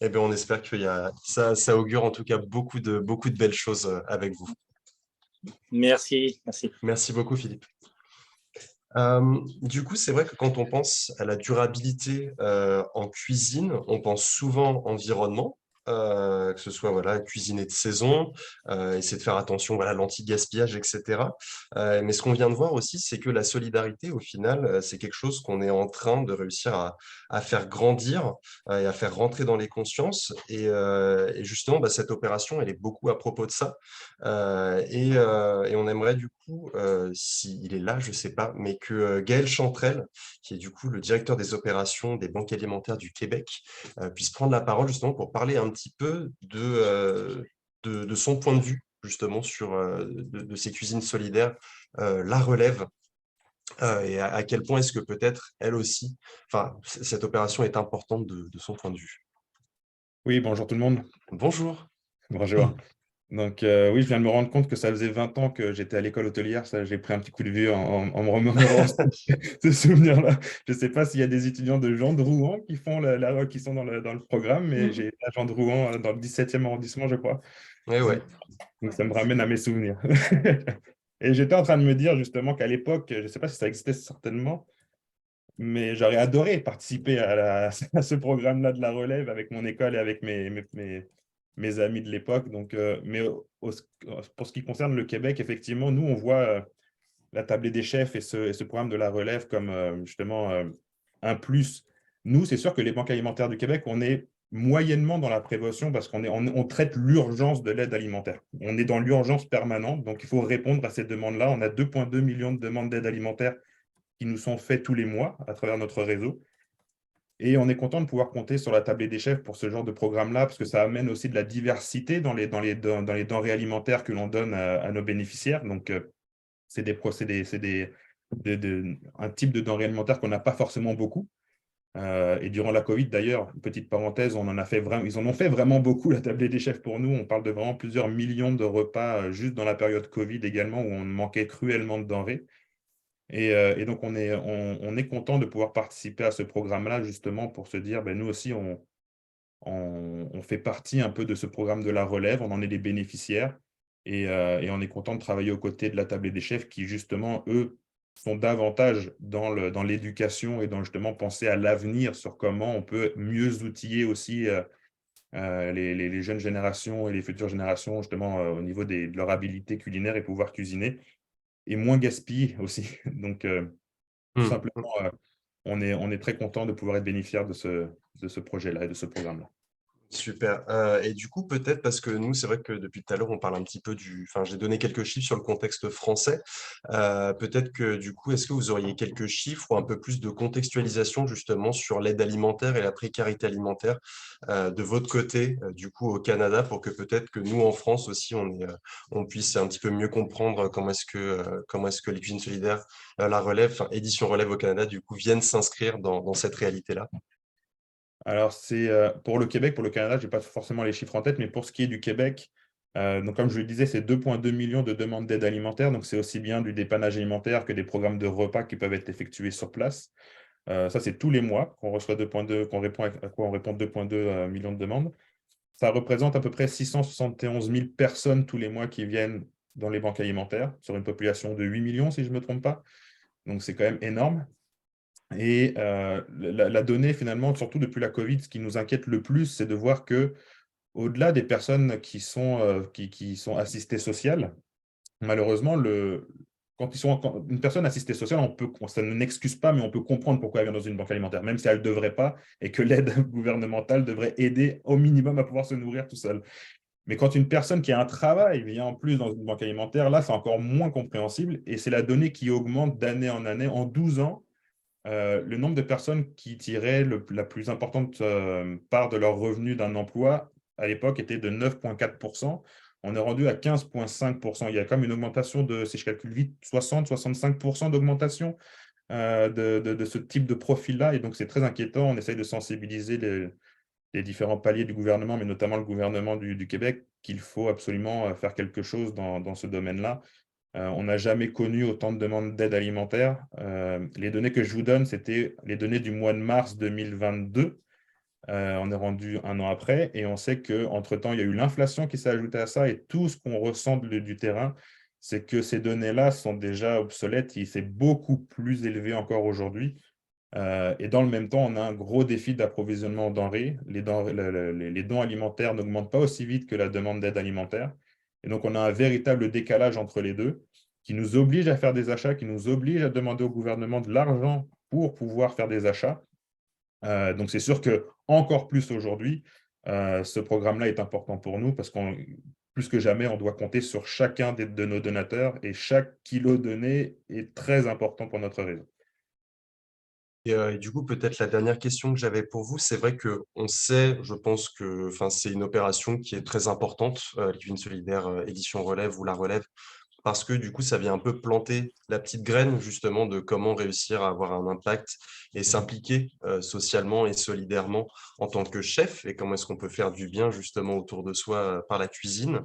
Eh bien, on espère que ça augure en tout cas beaucoup de belles choses avec vous. Merci. Merci beaucoup, Philippe. Du coup, c'est vrai que quand on pense à la durabilité en cuisine, on pense souvent environnement. Que ce soit cuisiner de saison, essayer de faire attention à l'anti-gaspillage, etc. Mais ce qu'on vient de voir aussi, c'est que la solidarité, au final, c'est quelque chose qu'on est en train de réussir à faire grandir et à faire rentrer dans les consciences. Et justement, cette opération, elle est beaucoup à propos de ça. Et on aimerait du coup, s'il est là, je ne sais pas, mais que Gaël Chantrel, qui est du coup le directeur des opérations des banques alimentaires du Québec, puisse prendre la parole justement pour parler un petit peu de son point de vue justement sur de ces cuisines solidaires, la relève, et à quel point est-ce que peut-être elle aussi, cette opération est importante de son point de vue. Oui, bonjour tout le monde. Bonjour. Bonjour. Donc oui, je viens de me rendre compte que ça faisait 20 ans que j'étais à l'école hôtelière. Ça, j'ai pris un petit coup de vieux en me remémorant ce souvenir-là. Je ne sais pas s'il y a des étudiants de Jean de Rouen qui font qui sont dans le programme, mais j'ai à Jean de Rouen dans le 17e arrondissement, je crois. Ouais. Donc ça me ramène à mes souvenirs. Et j'étais en train de me dire justement qu'à l'époque, je ne sais pas si ça existait certainement, mais j'aurais adoré participer à ce programme-là de la relève avec mon école et avec mes amis de l'époque. Donc, mais pour ce qui concerne le Québec, effectivement, nous, on voit la tablée des chefs et ce programme de la relève comme justement un plus. Nous, c'est sûr que les banques alimentaires du Québec, on est moyennement dans la prévention parce on traite l'urgence de l'aide alimentaire. On est dans l'urgence permanente, donc il faut répondre à ces demandes-là. On a 2,2 millions de demandes d'aide alimentaire qui nous sont faites tous les mois à travers notre réseau. Et on est content de pouvoir compter sur la tablée des chefs pour ce genre de programme-là, parce que ça amène aussi de la diversité dans les denrées alimentaires que l'on donne à nos bénéficiaires. Donc, c'est un type de denrées alimentaires qu'on n'a pas forcément beaucoup. Et durant la Covid, d'ailleurs, petite parenthèse, ils en ont fait vraiment beaucoup, la tablée des chefs pour nous. On parle de vraiment plusieurs millions de repas juste dans la période Covid également, où on manquait cruellement de denrées. Et donc, on est content de pouvoir participer à ce programme-là, justement, pour se dire, nous aussi, on fait partie un peu de ce programme de la relève, on en est des bénéficiaires, et on est content de travailler aux côtés de la tablée des chefs qui, justement, eux, sont davantage dans l'éducation et dans, justement, penser à l'avenir sur comment on peut mieux outiller aussi les jeunes générations et les futures générations, justement, au niveau de leur habilité culinaire et pouvoir cuisiner. Et moins gaspiller aussi. Donc, tout simplement, on est très content de pouvoir être bénéficiaire de ce projet-là et de ce programme-là. Super. Et du coup, peut-être parce que nous, c'est vrai que depuis tout à l'heure, on parle un petit peu j'ai donné quelques chiffres sur le contexte français. Peut-être que du coup, est-ce que vous auriez quelques chiffres ou un peu plus de contextualisation justement sur l'aide alimentaire et la précarité alimentaire de votre côté, du coup, au Canada, pour que peut-être que nous, en France aussi, on puisse un petit peu mieux comprendre comment est-ce que les cuisines solidaires, la relève, Édition Relève au Canada, du coup, viennent s'inscrire dans cette réalité-là. Alors, c'est pour le Québec, pour le Canada, je n'ai pas forcément les chiffres en tête, mais pour ce qui est du Québec, donc comme je le disais, c'est 2,2 millions de demandes d'aide alimentaire. Donc, c'est aussi bien du dépannage alimentaire que des programmes de repas qui peuvent être effectués sur place. Ça, c'est tous les mois qu'on reçoit 2,2, à quoi on répond 2,2 millions de demandes. Ça représente à peu près 671 000 personnes tous les mois qui viennent dans les banques alimentaires, sur une population de 8 millions, si je ne me trompe pas. Donc, c'est quand même énorme. Et la donnée, finalement, surtout depuis la Covid, ce qui nous inquiète le plus, c'est de voir qu'au-delà des personnes qui sont assistées sociales, malheureusement, quand une personne assistée sociale, ça ne n'excuse pas, mais on peut comprendre pourquoi elle vient dans une banque alimentaire, même si elle ne devrait pas, et que l'aide gouvernementale devrait aider au minimum à pouvoir se nourrir tout seul. Mais quand une personne qui a un travail vient en plus dans une banque alimentaire, là, c'est encore moins compréhensible et c'est la donnée qui augmente d'année en année. En 12 ans, le nombre de personnes qui tiraient la plus importante part de leur revenu d'un emploi, à l'époque, était de 9,4%. On est rendu à 15,5%. Il y a comme une augmentation de, si je calcule vite, 60-65% d'augmentation de ce type de profil-là. Et donc, c'est très inquiétant. On essaye de sensibiliser les différents paliers du gouvernement, mais notamment le gouvernement du Québec, qu'il faut absolument faire quelque chose dans ce domaine-là. On n'a jamais connu autant de demandes d'aide alimentaire. Les données que je vous donne, c'était les données du mois de mars 2022. On est rendu un an après et on sait qu'entre-temps, il y a eu l'inflation qui s'est ajoutée à ça et tout ce qu'on ressent du terrain, c'est que ces données-là sont déjà obsolètes et c'est beaucoup plus élevé encore aujourd'hui. Et dans le même temps, on a un gros défi d'approvisionnement en denrées. Les dons alimentaires n'augmentent pas aussi vite que la demande d'aide alimentaire. Et donc, on a un véritable décalage entre les deux qui nous oblige à faire des achats, qui nous oblige à demander au gouvernement de l'argent pour pouvoir faire des achats. Donc, c'est sûr qu'encore plus aujourd'hui, ce programme-là est important pour nous parce qu'on, plus que jamais, on doit compter sur chacun de nos donateurs et chaque kilo donné est très important pour notre réseau. Et du coup, peut-être la dernière question que j'avais pour vous, c'est vrai qu'on sait, je pense que c'est une opération qui est très importante, la Cuisine solidaire édition relève ou la relève, parce que du coup, ça vient un peu planter la petite graine justement de comment réussir à avoir un impact et s'impliquer socialement et solidairement en tant que chef, et comment est-ce qu'on peut faire du bien justement autour de soi par la cuisine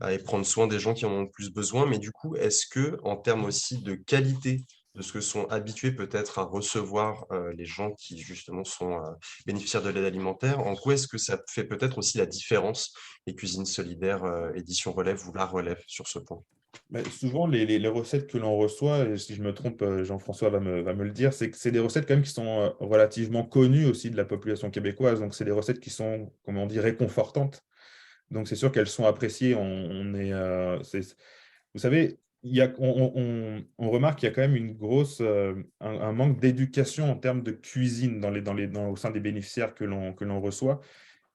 et prendre soin des gens qui en ont le plus besoin. Mais du coup, est-ce que en termes aussi de qualité de ce que sont habitués peut-être à recevoir les gens qui justement sont bénéficiaires de l'aide alimentaire, en quoi est-ce que ça fait peut-être aussi la différence, les cuisines solidaires édition relève ou la relève sur ce point? Souvent, les recettes que l'on reçoit, et si je me trompe, Jean-François va me le dire, c'est que c'est des recettes quand même qui sont relativement connues aussi de la population québécoise. Donc, c'est des recettes qui sont, comme on dit, réconfortantes. Donc, c'est sûr qu'elles sont appréciées. Vous savez, on remarque qu'il y a quand même une grosse, un manque d'éducation en termes de cuisine au sein des bénéficiaires que l'on reçoit.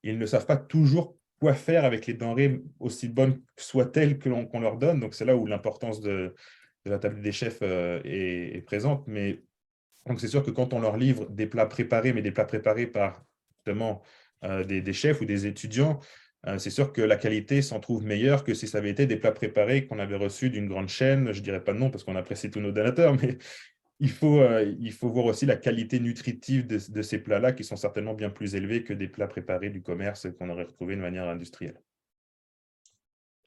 Ils ne savent pas toujours quoi faire avec les denrées, aussi bonnes soient-elles qu'on leur donne. Donc, c'est là où l'importance de la table des chefs est présente. Mais donc, c'est sûr que quand on leur livre des plats préparés, mais des plats préparés par justement des chefs ou des étudiants, c'est sûr que la qualité s'en trouve meilleure que si ça avait été des plats préparés qu'on avait reçus d'une grande chaîne. Je ne dirais pas de nom parce qu'on apprécie tous nos donateurs, mais il faut voir aussi la qualité nutritive de ces plats-là qui sont certainement bien plus élevés que des plats préparés du commerce qu'on aurait retrouvés de manière industrielle.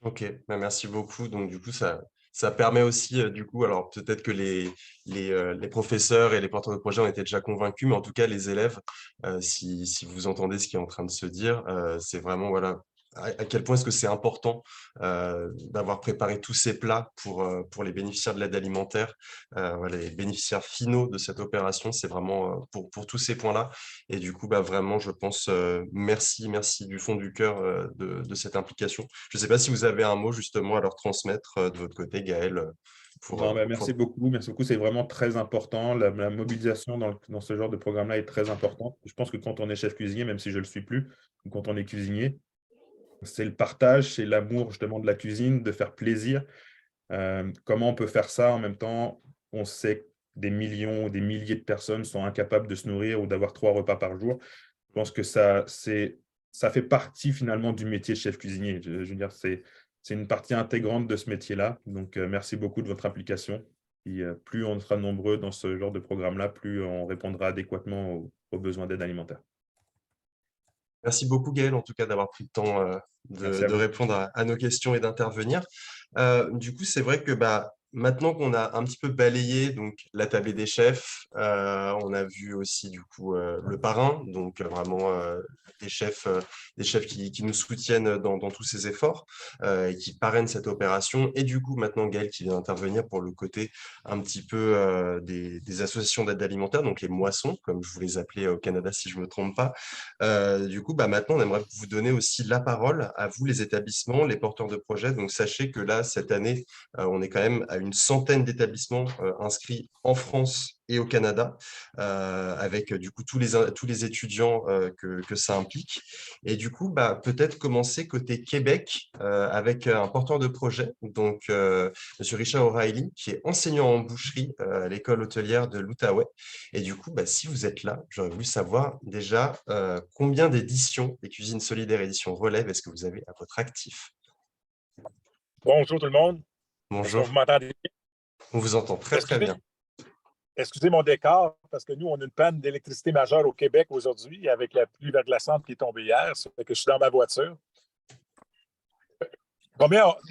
Ok, merci beaucoup. Donc du coup, ça permet aussi, du coup, alors peut-être que les professeurs et les porteurs de projet ont été déjà convaincus, mais en tout cas, les élèves, si vous entendez ce qui est en train de se dire, c'est vraiment, voilà, à quel point est-ce que c'est important d'avoir préparé tous ces plats pour les bénéficiaires de l'aide alimentaire, voilà, les bénéficiaires finaux de cette opération, c'est vraiment pour tous ces points-là. Et du coup, vraiment, je pense, merci du fond du cœur de cette implication. Je ne sais pas si vous avez un mot justement à leur transmettre de votre côté, Gaël, pour, Non, euh, merci pour- beaucoup. Merci beaucoup. C'est vraiment très important. La mobilisation dans ce genre de programme-là est très importante. Je pense que quand on est chef cuisinier, même si je ne le suis plus, ou quand on est cuisinier, c'est le partage, c'est l'amour justement de la cuisine, de faire plaisir. Comment on peut faire ça en même temps? On sait que des millions ou des milliers de personnes sont incapables de se nourrir ou d'avoir 3 repas par jour. Je pense que ça fait partie finalement du métier de chef cuisinier. Je veux dire, c'est une partie intégrante de ce métier-là. Donc, merci beaucoup de votre implication. Et, plus on sera nombreux dans ce genre de programme-là, plus on répondra adéquatement aux besoins d'aide alimentaire. Merci beaucoup, Gaël, en tout cas, d'avoir pris le temps Merci à de vous. répondre à nos questions et d'intervenir. Du coup, c'est vrai que maintenant qu'on a un petit peu balayé donc, la tablée des chefs, on a vu aussi du coup le parrain, donc vraiment des chefs qui nous soutiennent dans tous ces efforts et qui parrainent cette opération. Et du coup, maintenant, Gaël qui vient intervenir pour le côté un petit peu des associations d'aide alimentaire, donc les moissons, comme je vous les appelais au Canada si je ne me trompe pas. Du coup, maintenant, on aimerait vous donner aussi la parole à vous, les établissements, les porteurs de projets. Donc, sachez que là, cette année, on est quand même à une centaine d'établissements inscrits en France et au Canada, avec du coup tous les étudiants que ça implique. Et du coup, peut-être commencer côté Québec avec un porteur de projet, donc Monsieur Richard O'Reilly, qui est enseignant en boucherie à l'école hôtelière de l'Outaouais. Et du coup, si vous êtes là, j'aurais voulu savoir déjà combien d'éditions des Cuisines solidaires édition Relève est-ce que vous avez à votre actif? Bonjour tout le monde. Est-ce que vous Bonjour, m'entendez bien? on vous entend très très Excusez, bien. excusez mon décor, parce que nous, on a une panne d'électricité majeure au Québec aujourd'hui avec la pluie verglaçante qui est tombée hier. Ça fait que je suis dans ma voiture.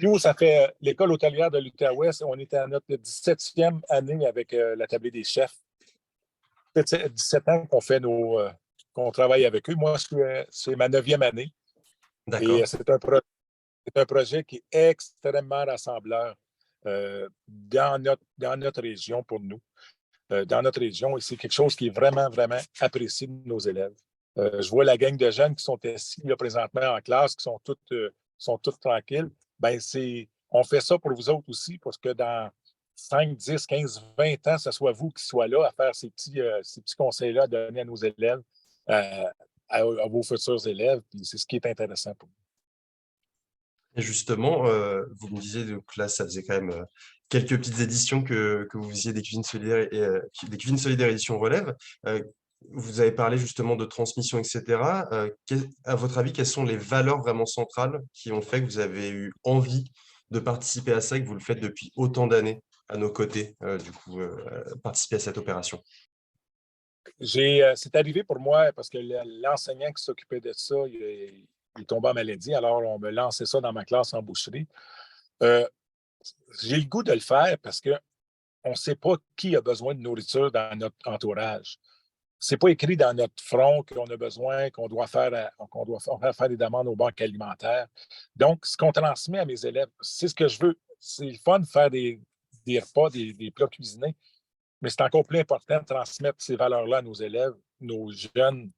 Nous, ça fait l'école hôtelière de l'Outaouais, on était à notre 17e année avec la tablée des chefs. 17 ans qu'on travaille avec eux. Moi, c'est ma 9e année. D'accord. Et c'est un projet qui est extrêmement rassembleur dans notre région pour nous. Dans notre région, et c'est quelque chose qui est vraiment, vraiment apprécié de nos élèves. Je vois la gang de jeunes qui sont assis là, présentement en classe, qui sont toutes tranquilles. On fait ça pour vous autres aussi, parce que dans 5, 10, 15, 20 ans, ce soit vous qui soyez là à faire ces petits conseils-là à donner à nos élèves, à vos futurs élèves. Puis c'est ce qui est intéressant pour nous. Et justement, vous me disiez, donc là, ça faisait quand même quelques petites éditions que vous faisiez des Cuisines solidaires et des Cuisines solidaires édition Relève. Vous avez parlé justement de transmission, etc. À votre avis, quelles sont les valeurs vraiment centrales qui ont fait que vous avez eu envie de participer à ça et que vous le faites depuis autant d'années à nos côtés, participer à cette opération? C'est arrivé pour moi parce que l'enseignant qui s'occupait de ça, il est tombé en maladie, alors on me lançait ça dans ma classe en boucherie. J'ai le goût de le faire parce qu'on ne sait pas qui a besoin de nourriture dans notre entourage. Ce n'est pas écrit dans notre front qu'on a besoin, qu'on doit faire des demandes aux banques alimentaires. Donc, ce qu'on transmet à mes élèves, c'est ce que je veux. C'est le fun de faire des repas, des plats cuisinés, mais c'est encore plus important de transmettre ces valeurs-là à nos élèves, nos jeunes,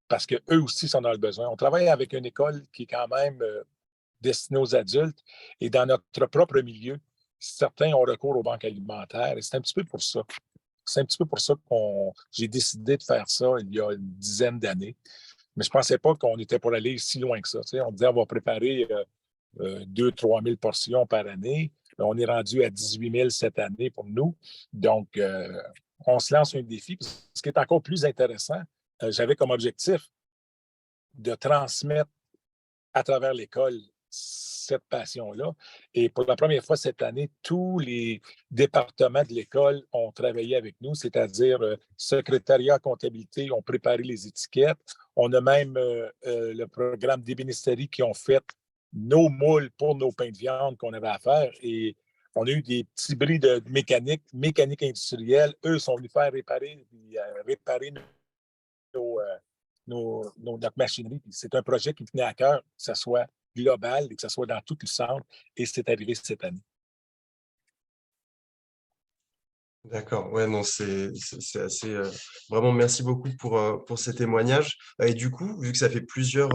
parce qu'eux aussi sont dans le besoin. On travaille avec une école qui est quand même destinée aux adultes, et dans notre propre milieu, certains ont recours aux banques alimentaires, et c'est un petit peu pour ça. C'est un petit peu pour ça que j'ai décidé de faire ça il y a une dizaine d'années. Mais je ne pensais pas qu'on était pour aller si loin que ça. Tu sais, on disait qu'on va préparer 2 000 à 3 000 portions par année. On est rendu à 18 000 cette année pour nous. Donc, on se lance un défi. Ce qui est encore plus intéressant, j'avais comme objectif de transmettre à travers l'école cette passion-là. Et pour la première fois cette année, tous les départements de l'école ont travaillé avec nous, c'est-à-dire secrétariat, comptabilité, ont préparé les étiquettes. On a même le programme d'ébénisterie qui ont fait nos moules pour nos pains de viande qu'on avait à faire. Et on a eu des petits bris de mécanique industrielle. Eux sont venus faire réparer notre machinerie. C'est un projet qui tenait à cœur, que ce soit global et que ce soit dans tout le centre. Et c'est arrivé cette année. D'accord, ouais, non, c'est assez. Vraiment, merci beaucoup pour ces témoignages. Et du coup, vu que ça fait plusieurs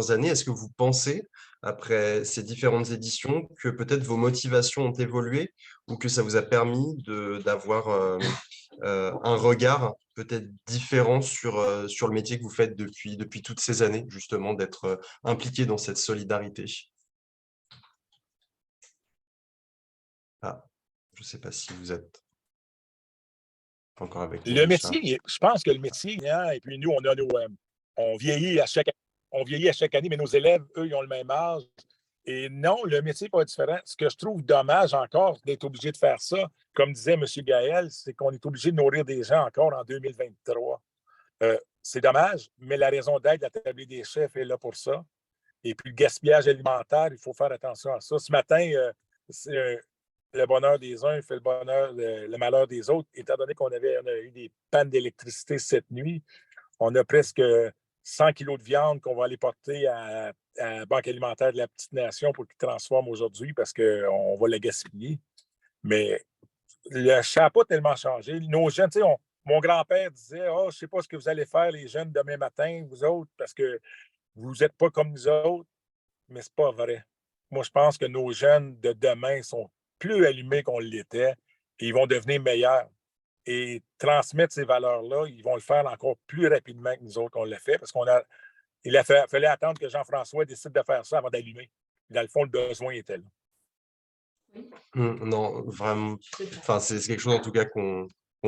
années, est-ce que vous pensez, après ces différentes éditions, que peut-être vos motivations ont évolué ou que ça vous a permis d'avoir un regard peut-être différent sur le métier que vous faites depuis toutes ces années, justement, d'être impliqué dans cette solidarité? Ah, je ne sais pas si vous êtes encore avec nous, Le Richard. métier, je pense que le métier, hein, et puis nous, on vieillit à chaque année, mais nos élèves, eux, ils ont le même âge. Et non, le métier n'est pas différent. Ce que je trouve dommage encore d'être obligé de faire ça, comme disait M. Gaël, c'est qu'on est obligé de nourrir des gens encore en 2023. C'est dommage, mais la raison d'être de la tablée des chefs est là pour ça. Et puis, le gaspillage alimentaire, il faut faire attention à ça. Ce matin, le bonheur des uns fait le malheur des autres. Étant donné qu'on a eu des pannes d'électricité cette nuit, on a presque 100 kilos de viande qu'on va aller porter à la Banque alimentaire de la Petite Nation pour qu'ils transforment aujourd'hui parce qu'on va la gaspiller. Mais le chat n'a pas tellement changé. Nos jeunes, tu sais, mon grand-père disait « je ne sais pas ce que vous allez faire, les jeunes, demain matin, vous autres, parce que vous n'êtes pas comme nous autres. » Mais ce n'est pas vrai. Moi, je pense que nos jeunes de demain sont plus allumés qu'on l'était et ils vont devenir meilleurs. Et transmettre ces valeurs-là, ils vont le faire encore plus rapidement que nous autres qu'on l'a fait parce fallait attendre que Jean-François décide de faire ça avant d'allumer. Dans le fond, le besoin était là. Non, vraiment. Enfin, c'est quelque chose en tout cas qu'on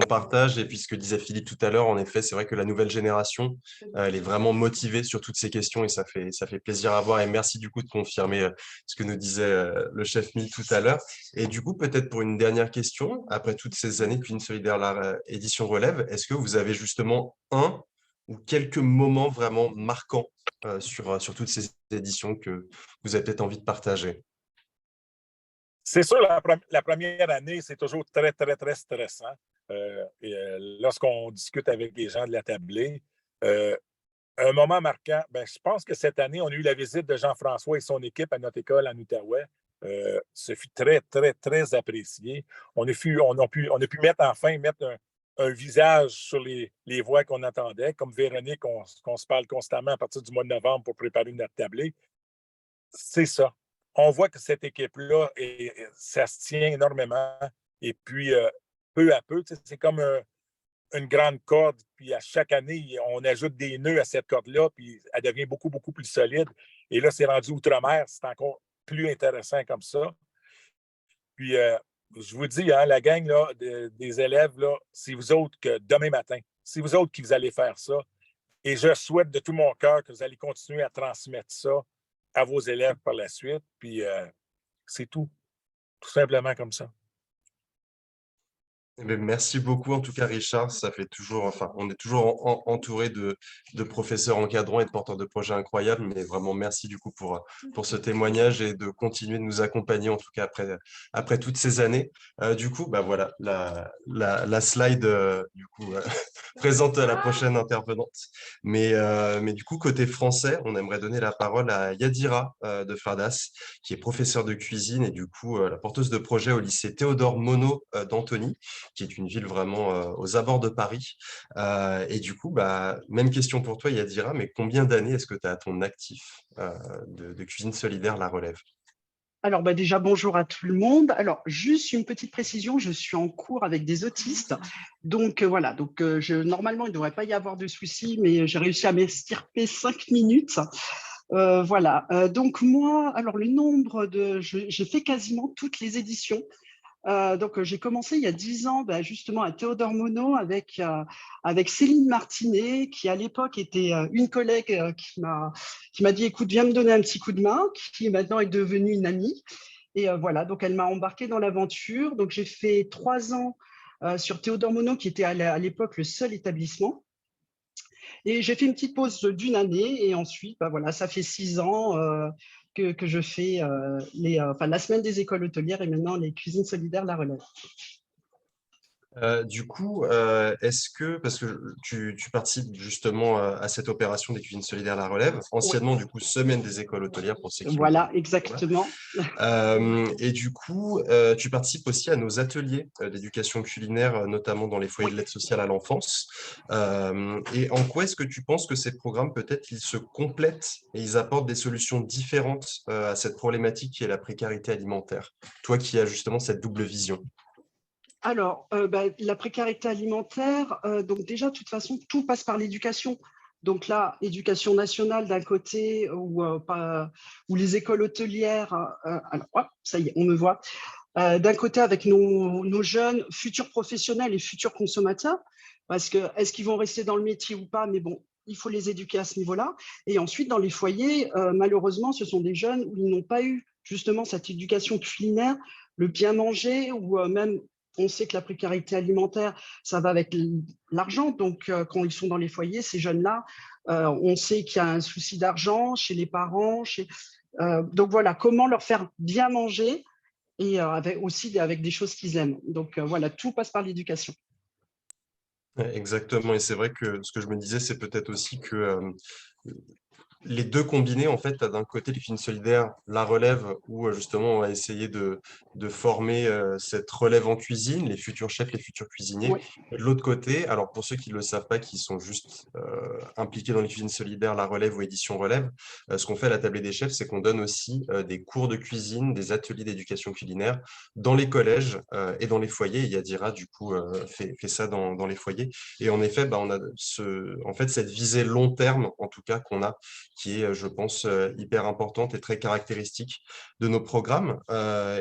partage. Et puis ce que disait Philippe tout à l'heure, en effet, c'est vrai que la nouvelle génération, elle est vraiment motivée sur toutes ces questions et ça fait plaisir à voir. Et merci du coup de confirmer ce que nous disait le chef Mille tout à l'heure. Et du coup, peut-être pour une dernière question, après toutes ces années de Cuisine Solidaire, la édition relève, est-ce que vous avez justement un ou quelques moments vraiment marquants sur toutes ces éditions que vous avez peut-être envie de partager? C'est sûr, la première année, c'est toujours très, très, très stressant. Lorsqu'on discute avec les gens de la tablée, un moment marquant, ben, je pense que cette année, on a eu la visite de Jean-François et son équipe à notre école en Outaouais. Ce fut très, très, très apprécié. On a pu mettre un visage sur les voix qu'on attendait, comme Véronique, qu'on se parle constamment à partir du mois de novembre pour préparer notre tablée. C'est ça. On voit que cette équipe-là, ça se tient énormément. Et puis, peu à peu, c'est comme une grande corde. Puis, à chaque année, on ajoute des nœuds à cette corde-là, puis elle devient beaucoup, beaucoup plus solide. Et là, c'est rendu outre-mer. C'est encore plus intéressant comme ça. Puis, je vous dis, hein, la gang là, des élèves, là, c'est vous autres que demain matin, c'est vous autres qui vous allez faire ça. Et je souhaite de tout mon cœur que vous allez continuer à transmettre ça à vos élèves par la suite. Puis c'est tout simplement comme ça. Eh bien, merci beaucoup en tout cas Richard, ça fait toujours, enfin on est toujours entouré de professeurs encadrants et de porteurs de projets incroyables, mais vraiment merci du coup pour ce témoignage et de continuer de nous accompagner en tout cas après toutes ces années. Du coup, bah voilà, la slide du coup présente la prochaine intervenante. Mais du coup, côté français, on aimerait donner la parole à Yadira de Fardas, qui est professeure de cuisine et du coup la porteuse de projet au lycée Théodore Monod d'Antony, qui est une ville vraiment aux abords de Paris. Et du coup, bah, même question pour toi, Yadira, mais combien d'années est-ce que tu as à ton actif de cuisine solidaire La Relève? Alors, bah déjà, bonjour à tout le monde. Alors, juste une petite précision, je suis en cours avec des autistes. Donc, voilà, donc, normalement, il ne devrait pas y avoir de soucis, mais j'ai réussi à m'estirper 5 minutes. Voilà, donc moi, alors le nombre j'ai fait quasiment toutes les éditions. Donc, j'ai commencé il y a 10 ans, justement, à Théodore Monod avec Céline Martinet, qui à l'époque était une collègue qui m'a dit, écoute, viens me donner un petit coup de main, qui maintenant est devenue une amie. Et voilà, donc elle m'a embarquée dans l'aventure. Donc, j'ai fait 3 ans sur Théodore Monod, qui était à l'époque le seul établissement. Et j'ai fait une petite pause d'1 année et ensuite, voilà, ça fait 6 ans que je fais la semaine des écoles hôtelières et maintenant les cuisines solidaires La Relève. Du coup, est-ce que, parce que tu participes justement à cette opération des cuisines solidaires La Relève, anciennement du coup semaine des écoles hôtelières pour ceux qui Voilà, exactement. Et du coup, tu participes aussi à nos ateliers d'éducation culinaire, notamment dans les foyers de l'aide sociale à l'enfance. Et en quoi est-ce que tu penses que ces programmes, peut-être, ils se complètent et ils apportent des solutions différentes à cette problématique qui est la précarité alimentaire? Toi qui as justement cette double vision. Alors, la précarité alimentaire, donc déjà, de toute façon, tout passe par l'éducation. Donc là, éducation nationale d'un côté, ou les écoles hôtelières, alors, hop, ça y est, on me voit, d'un côté avec nos jeunes futurs professionnels et futurs consommateurs, parce que est-ce qu'ils vont rester dans le métier ou pas, mais bon, il faut les éduquer à ce niveau-là. Et ensuite, dans les foyers, malheureusement, ce sont des jeunes où ils n'ont pas eu justement cette éducation culinaire, le bien manger, ou même on sait que la précarité alimentaire, ça va avec l'argent. Donc, quand ils sont dans les foyers, ces jeunes-là, on sait qu'il y a un souci d'argent chez les parents. Donc, voilà, comment leur faire bien manger et aussi avec des choses qu'ils aiment. Donc, voilà, tout passe par l'éducation. Exactement. Et c'est vrai que ce que je me disais, c'est peut-être aussi que les deux combinés, en fait, tu as d'un côté les cuisines solidaires, la relève, où justement on va essayer de former cette relève en cuisine, les futurs chefs, les futurs cuisiniers. Oui. Et de l'autre côté, alors pour ceux qui ne le savent pas, qui sont juste impliqués dans les cuisines solidaires, la relève ou édition relève, ce qu'on fait à la Tablée des chefs, c'est qu'on donne aussi des cours de cuisine, des ateliers d'éducation culinaire dans les collèges et dans les foyers. Et Yadira, du coup, fait ça dans les foyers. Et en effet, on a en fait, cette visée long terme, en tout cas, qu'on a, qui est, je pense, hyper importante et très caractéristique de nos programmes.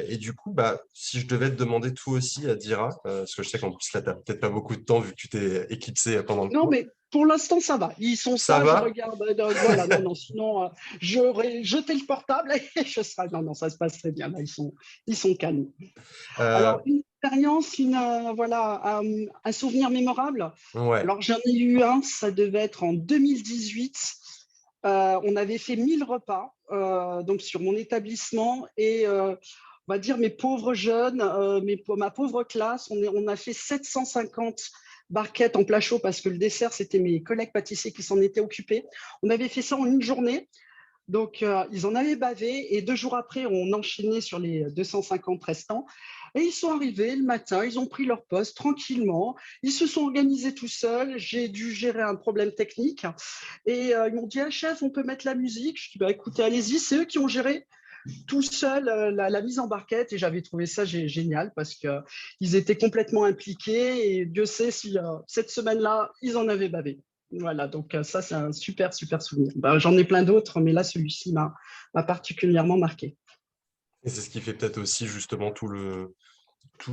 Et du coup, si je devais te demander toi aussi, Adira, parce que je sais qu'en plus, là, tu n'as peut-être pas beaucoup de temps vu que tu t'es éclipsé pendant le Non, cours. mais pour l'instant, ça va. Ils sont Ça sages, je va? regarde. Voilà, non, sinon, j'aurais jeté le portable et je serais. Non, ça se passe très bien. Là, ils sont calmes. Alors, une expérience, voilà, un souvenir mémorable. Ouais. Alors, j'en ai eu un, ça devait être en 2018. On avait fait 1000 repas donc sur mon établissement et on va dire mes pauvres jeunes, ma pauvre classe, on a fait 750 barquettes en plat chaud parce que le dessert, c'était mes collègues pâtissiers qui s'en étaient occupés. On avait fait ça en une journée. Donc, ils en avaient bavé et 2 jours après, on enchaînait sur les 250 restants. Et ils sont arrivés le matin, ils ont pris leur poste tranquillement, ils se sont organisés tout seuls. J'ai dû gérer un problème technique et ils m'ont dit ah, chef, on peut mettre la musique. Je dis bah, écoutez, allez-y, c'est eux qui ont géré tout seuls la mise en barquette et j'avais trouvé ça génial parce qu'ils étaient complètement impliqués et Dieu sait si cette semaine-là, ils en avaient bavé. Voilà, donc ça, c'est un super, super souvenir. J'en ai plein d'autres, mais là, celui-ci m'a particulièrement marqué. Et c'est ce qui fait peut-être aussi justement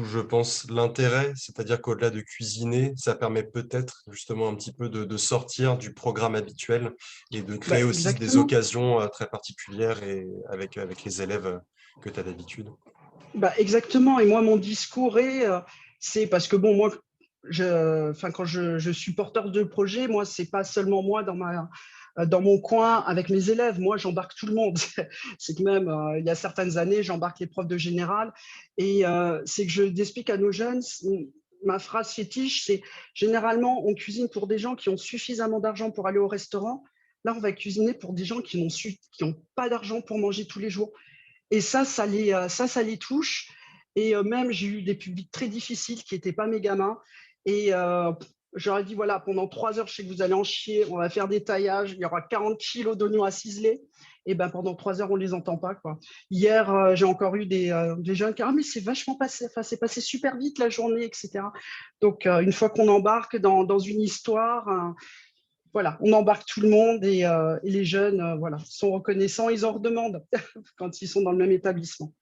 je pense, l'intérêt, c'est-à-dire qu'au-delà de cuisiner, ça permet peut-être justement un petit peu de sortir du programme habituel et de créer aussi des Exactement. occasions très particulières et avec les élèves que tu as d'habitude. Exactement. Et moi, mon discours c'est parce que bon, moi, quand je suis porteur de projet, moi, c'est pas seulement moi dans mon coin avec mes élèves. Moi, j'embarque tout le monde. C'est que même, il y a certaines années, j'embarque les profs de général. Et c'est que je explique à nos jeunes, ma phrase fétiche, c'est généralement, on cuisine pour des gens qui ont suffisamment d'argent pour aller au restaurant. Là, on va cuisiner pour des gens qui n'ont pas d'argent pour manger tous les jours. Et ça les touche. Et même, j'ai eu des publics très difficiles qui n'étaient pas mes gamins. Et j'aurais dit, voilà, pendant 3 heures, je sais que vous allez en chier, on va faire des taillages, il y aura 40 kilos d'oignons à ciseler. Et pendant 3 heures, on ne les entend pas, quoi. Hier, j'ai encore eu des jeunes qui disent, ah, mais c'est vachement passé, c'est passé super vite la journée, etc. Donc, une fois qu'on embarque dans une histoire, voilà, on embarque tout le monde et les jeunes voilà, sont reconnaissants, ils en redemandent quand ils sont dans le même établissement.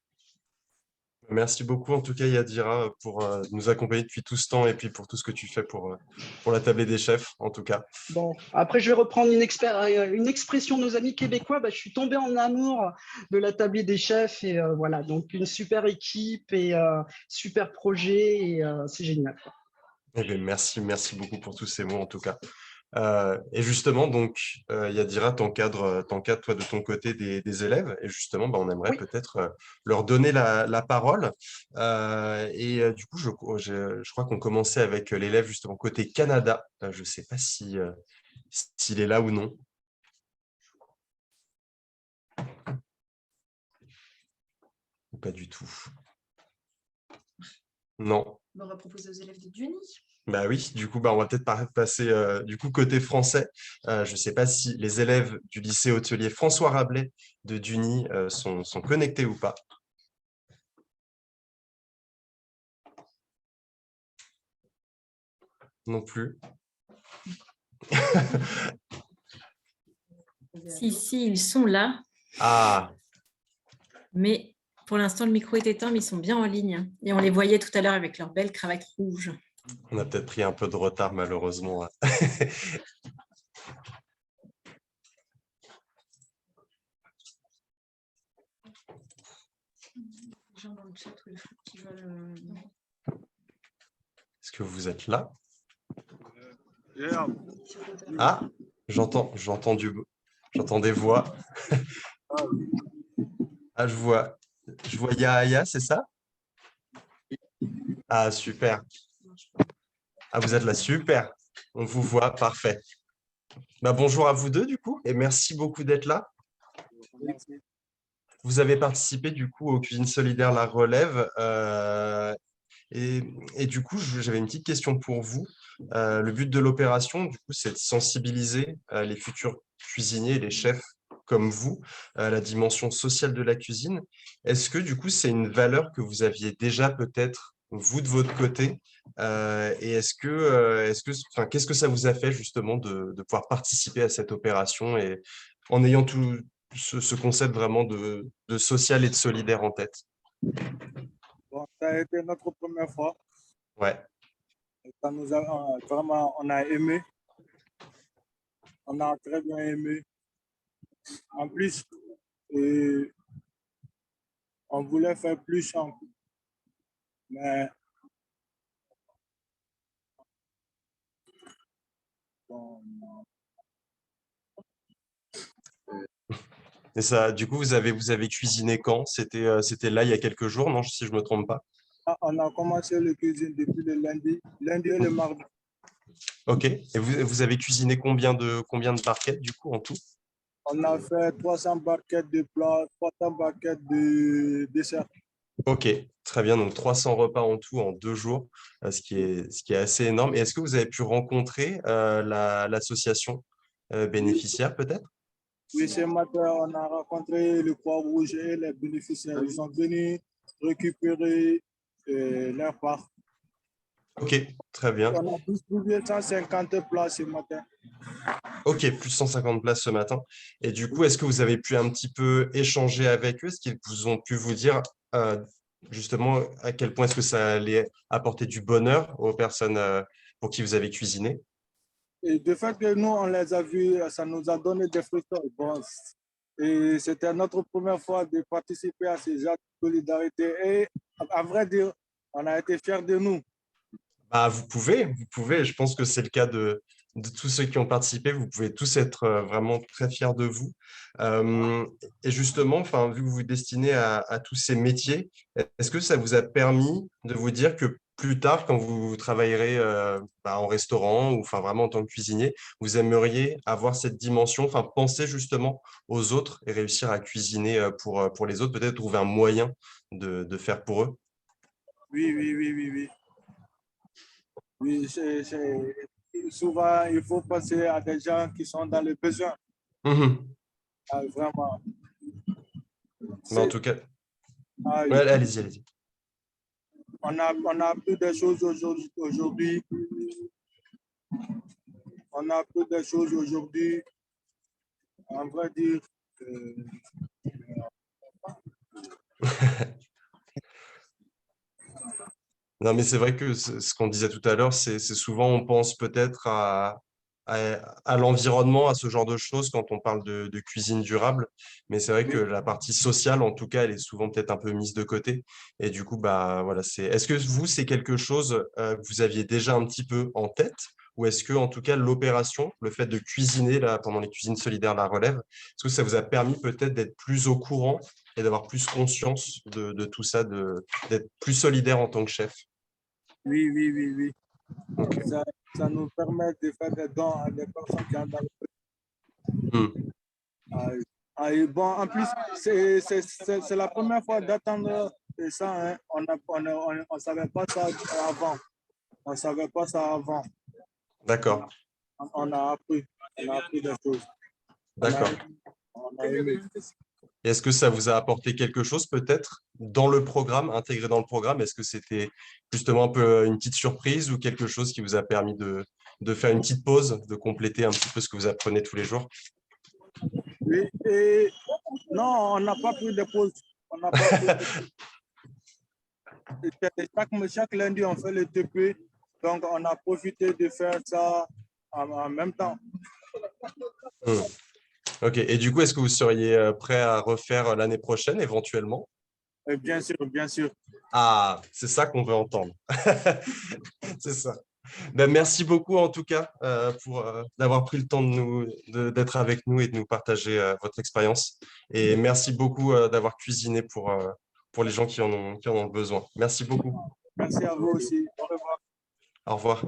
Merci beaucoup en tout cas Yadira pour nous accompagner depuis tout ce temps et puis pour tout ce que tu fais pour la Tablée des chefs en tout cas. Bon, après je vais reprendre une expression de nos amis québécois, je suis tombé en amour de la Tablée des chefs et voilà, donc une super équipe et super projet et c'est génial. Eh bien, merci beaucoup pour tous ces mots en tout cas. Et justement, donc, Yadira, t'encadres toi de ton côté des élèves et justement, on aimerait Oui. peut-être leur donner la parole. Du coup, je crois qu'on commençait avec l'élève justement côté Canada. Je ne sais pas s'il est là ou non. Ou pas du tout. Non. On va proposer aux élèves de Diony. Bah oui, du coup, on va peut-être passer du coup côté français. Je ne sais pas si les élèves du lycée hôtelier François Rabelais de Duny sont connectés ou pas. Non plus. Si, ils sont là. Ah, Mais pour l'instant, le micro est éteint, mais ils sont bien en ligne. Et on les voyait tout à l'heure avec leur belle cravate rouge. on a peut-être pris un peu de retard malheureusement. Est-ce que vous êtes là? Ah, j'entends des voix. Ah, je vois Yahya, c'est ça? Ah, super. Ah, vous êtes là, super. On vous voit, parfait. Bonjour à vous deux, du coup, et merci beaucoup d'être là. Vous avez participé, du coup, aux Cuisines solidaires La Relève. Et du coup, j'avais une petite question pour vous. Le but de l'opération, du coup, c'est de sensibiliser les futurs cuisiniers, les chefs comme vous, à la dimension sociale de la cuisine. Est-ce que, du coup, c'est une valeur que vous aviez déjà peut-être, vous, de votre côté? Et enfin, qu'est-ce que ça vous a fait, justement, de pouvoir participer à cette opération et en ayant tout ce concept vraiment de social et de solidaire en tête? Bon, ça a été notre première fois. Ouais. Ça nous a, vraiment, on a aimé. On a très bien aimé. En plus, on voulait faire plus, mais bon, Et ça, du coup, vous avez cuisiné quand? C'était là il y a quelques jours, non, si je me trompe pas. on a commencé le cuisine depuis le lundi et le mardi. Ok. Et vous avez cuisiné combien de barquettes, du coup, en tout? On a fait 300 barquettes de plats, 300 barquettes de dessert. Ok, très bien. Donc 300 repas en tout en 2 jours, ce qui est assez énorme. Et est-ce que vous avez pu rencontrer l'association bénéficiaire, peut-être? Oui, ce matin, on a rencontré le Croix-Rouge et les bénéficiaires. Ils sont venus récupérer leur part. Ok, très bien. On a distribué 150 plats ce matin. Ok, plus 150 places ce matin. Et du coup, est-ce que vous avez pu un petit peu échanger avec eux? Est-ce qu'ils vous ont pu vous dire euh, justement à quel point est-ce que ça allait apporter du bonheur aux personnes pour qui vous avez cuisiné? Et de fait que nous, on les a vus, ça nous a donné des frissons. Bon, et c'était notre première fois de participer à ces actes de solidarité. Et à vrai dire, on a été fiers de nous. Vous pouvez. Je pense que c'est le cas de tous ceux qui ont participé. Vous pouvez tous être vraiment très fiers de vous. Euh, et justement, enfin, vu que vous vous destinez à tous ces métiers, est-ce que ça vous a permis de vous dire que plus tard, quand vous travaillerez en restaurant ou enfin vraiment en tant que cuisinier, vous aimeriez avoir cette dimension, enfin penser justement aux autres et réussir à cuisiner pour les autres, peut-être trouver un moyen de faire pour eux? Oui, oui, oui, oui, oui. Oui, souvent, il faut penser à des gens qui sont dans le besoin. Mhm. Ah, vraiment. Mais en tout cas, Ah, ouais, allez-y, allez-y. on a appris des choses aujourd'hui. On a appris des choses aujourd'hui. En vrai dire, Non, mais c'est vrai que ce qu'on disait tout à l'heure, c'est souvent, on pense peut-être à l'environnement, à ce genre de choses quand on parle de cuisine durable. Mais c'est vrai que la partie sociale, en tout cas, elle est souvent peut-être un peu mise de côté. Et du coup, voilà, est-ce que vous, c'est quelque chose que vous aviez déjà un petit peu en tête? Ou est-ce que, en tout cas, l'opération, le fait de cuisiner là, pendant les cuisines solidaires La Relève, est-ce que ça vous a permis peut-être d'être plus au courant et d'avoir plus conscience de tout ça, d'être plus solidaire en tant que chef? oui, oui, oui, oui. Ok. Ça nous permet de faire des dons à des personnes qui ont dans le Hmm. et bon, en plus, c'est la première fois d'attendre ça. Hein. On savait pas ça avant. On savait pas ça avant. D'accord, On a appris. On a appris des choses. d'accord. On a aimé. Et est-ce que ça vous a apporté quelque chose peut-être dans le programme, intégré dans le programme? Est-ce que c'était justement un peu une petite surprise ou quelque chose qui vous a permis de faire une petite pause, de compléter un petit peu ce que vous apprenez tous les jours? Oui, et non, on n'a pas pris de pause. On n'a pas pris de... chaque lundi, on fait le TP. Donc, on a profité de faire ça en même temps. Hmm. Ok, et du coup, est-ce que vous seriez prêt à refaire l'année prochaine éventuellement? Et bien sûr, bien sûr. Ah, c'est ça qu'on veut entendre. C'est ça. Merci beaucoup en tout cas pour d'avoir pris le temps d'être avec nous et de nous partager votre expérience. Et merci beaucoup d'avoir cuisiné pour les gens qui en ont besoin. Merci beaucoup. Merci à vous aussi. Au revoir. Au revoir.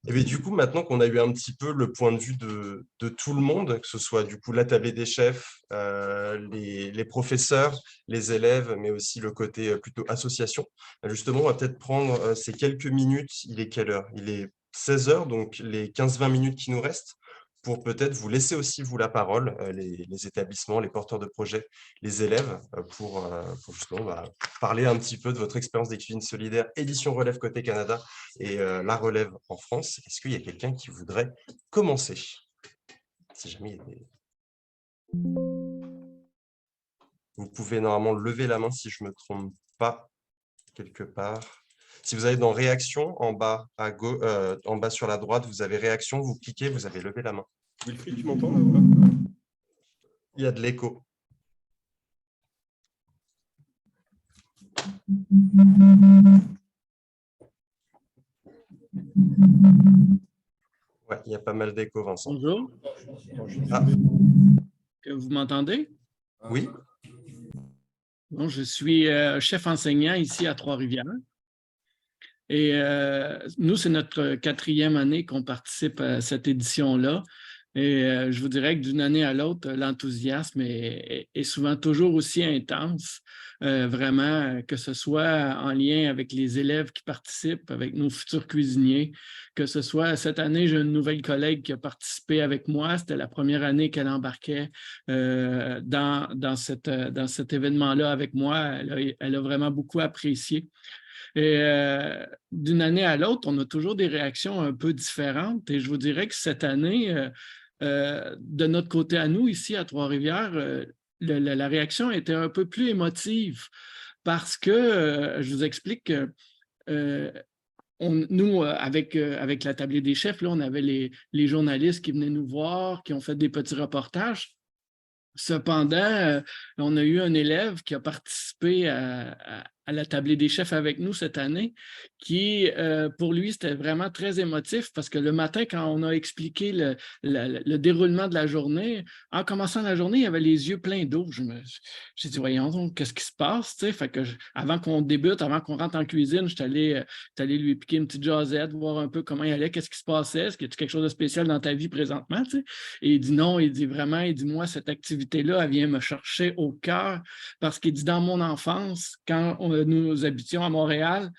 Et bien, du coup, maintenant qu'on a eu un petit peu le point de vue de tout le monde, que ce soit du coup la tablée des chefs, les professeurs, les élèves, mais aussi le côté plutôt association, justement, on va peut-être prendre ces quelques minutes. Il est quelle heure? Il est 16 heures, donc les 15-20 minutes qui nous restent, pour peut-être vous laisser aussi vous la parole, les établissements, les porteurs de projets, les élèves, pour justement parler un petit peu de votre expérience des cuisines solidaires, édition Relève côté Canada et la relève en France. Est-ce qu'il y a quelqu'un qui voudrait commencer? Si jamais il y a des... Vous pouvez normalement lever la main si je ne me trompe pas, quelque part. Si vous allez dans réaction, en bas, en bas sur la droite, vous avez réaction, vous cliquez, vous avez levé la main. Wilfried, tu m'entends là? Il y a de l'écho. Ouais, il y a pas mal d'écho, Vincent. Bonjour. Ah. Vous m'entendez? Oui. Bon, je suis chef enseignant ici à Trois-Rivières. Et nous, c'est notre 4e année qu'on participe à cette édition-là. Et je vous dirais que d'une année à l'autre, l'enthousiasme est souvent toujours aussi intense, vraiment, que ce soit en lien avec les élèves qui participent, avec nos futurs cuisiniers, que ce soit cette année, j'ai une nouvelle collègue qui a participé avec moi. C'était la première année qu'elle embarquait dans cet événement-là avec moi. Elle a vraiment beaucoup apprécié. Et d'une année à l'autre, on a toujours des réactions un peu différentes. Et je vous dirais que cette année, de notre côté à nous, ici à Trois-Rivières, la réaction était un peu plus émotive parce que, je vous explique que nous, avec la tablée des chefs, là, on avait les journalistes qui venaient nous voir, qui ont fait des petits reportages. Cependant, on a eu un élève qui a participé à la tablée des chefs avec nous cette année, qui, pour lui, c'était vraiment très émotif parce que le matin, quand on a expliqué le déroulement de la journée, en commençant la journée, il avait les yeux pleins d'eau. J'ai dit, voyons donc, qu'est-ce qui se passe? Fait que avant qu'on débute, avant qu'on rentre en cuisine, je suis allé lui piquer une petite jasette, voir un peu comment il allait, qu'est-ce qui se passait, est-ce qu'il y a quelque chose de spécial dans ta vie présentement? T'sais? Et il dit non, il dit vraiment, il dit moi, cette activité-là, elle vient me chercher au cœur parce qu'il dit dans mon enfance, quand nous habitions à Montréal,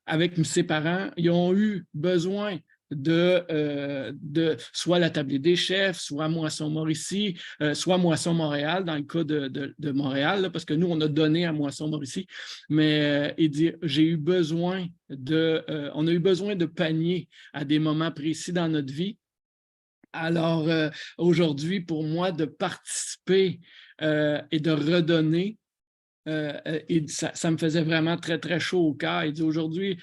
avec ses parents, ils ont eu besoin de soit la tablée des chefs, soit Moisson Mauricie, soit Moisson Montréal, dans le cas de Montréal, là, parce que nous, on a donné à Moisson Mauricie. Mais il dit, on a eu besoin de paniers à des moments précis dans notre vie. Alors, aujourd'hui, pour moi, de participer et de redonner, et ça me faisait vraiment très, très chaud au cœur. Il dit aujourd'hui,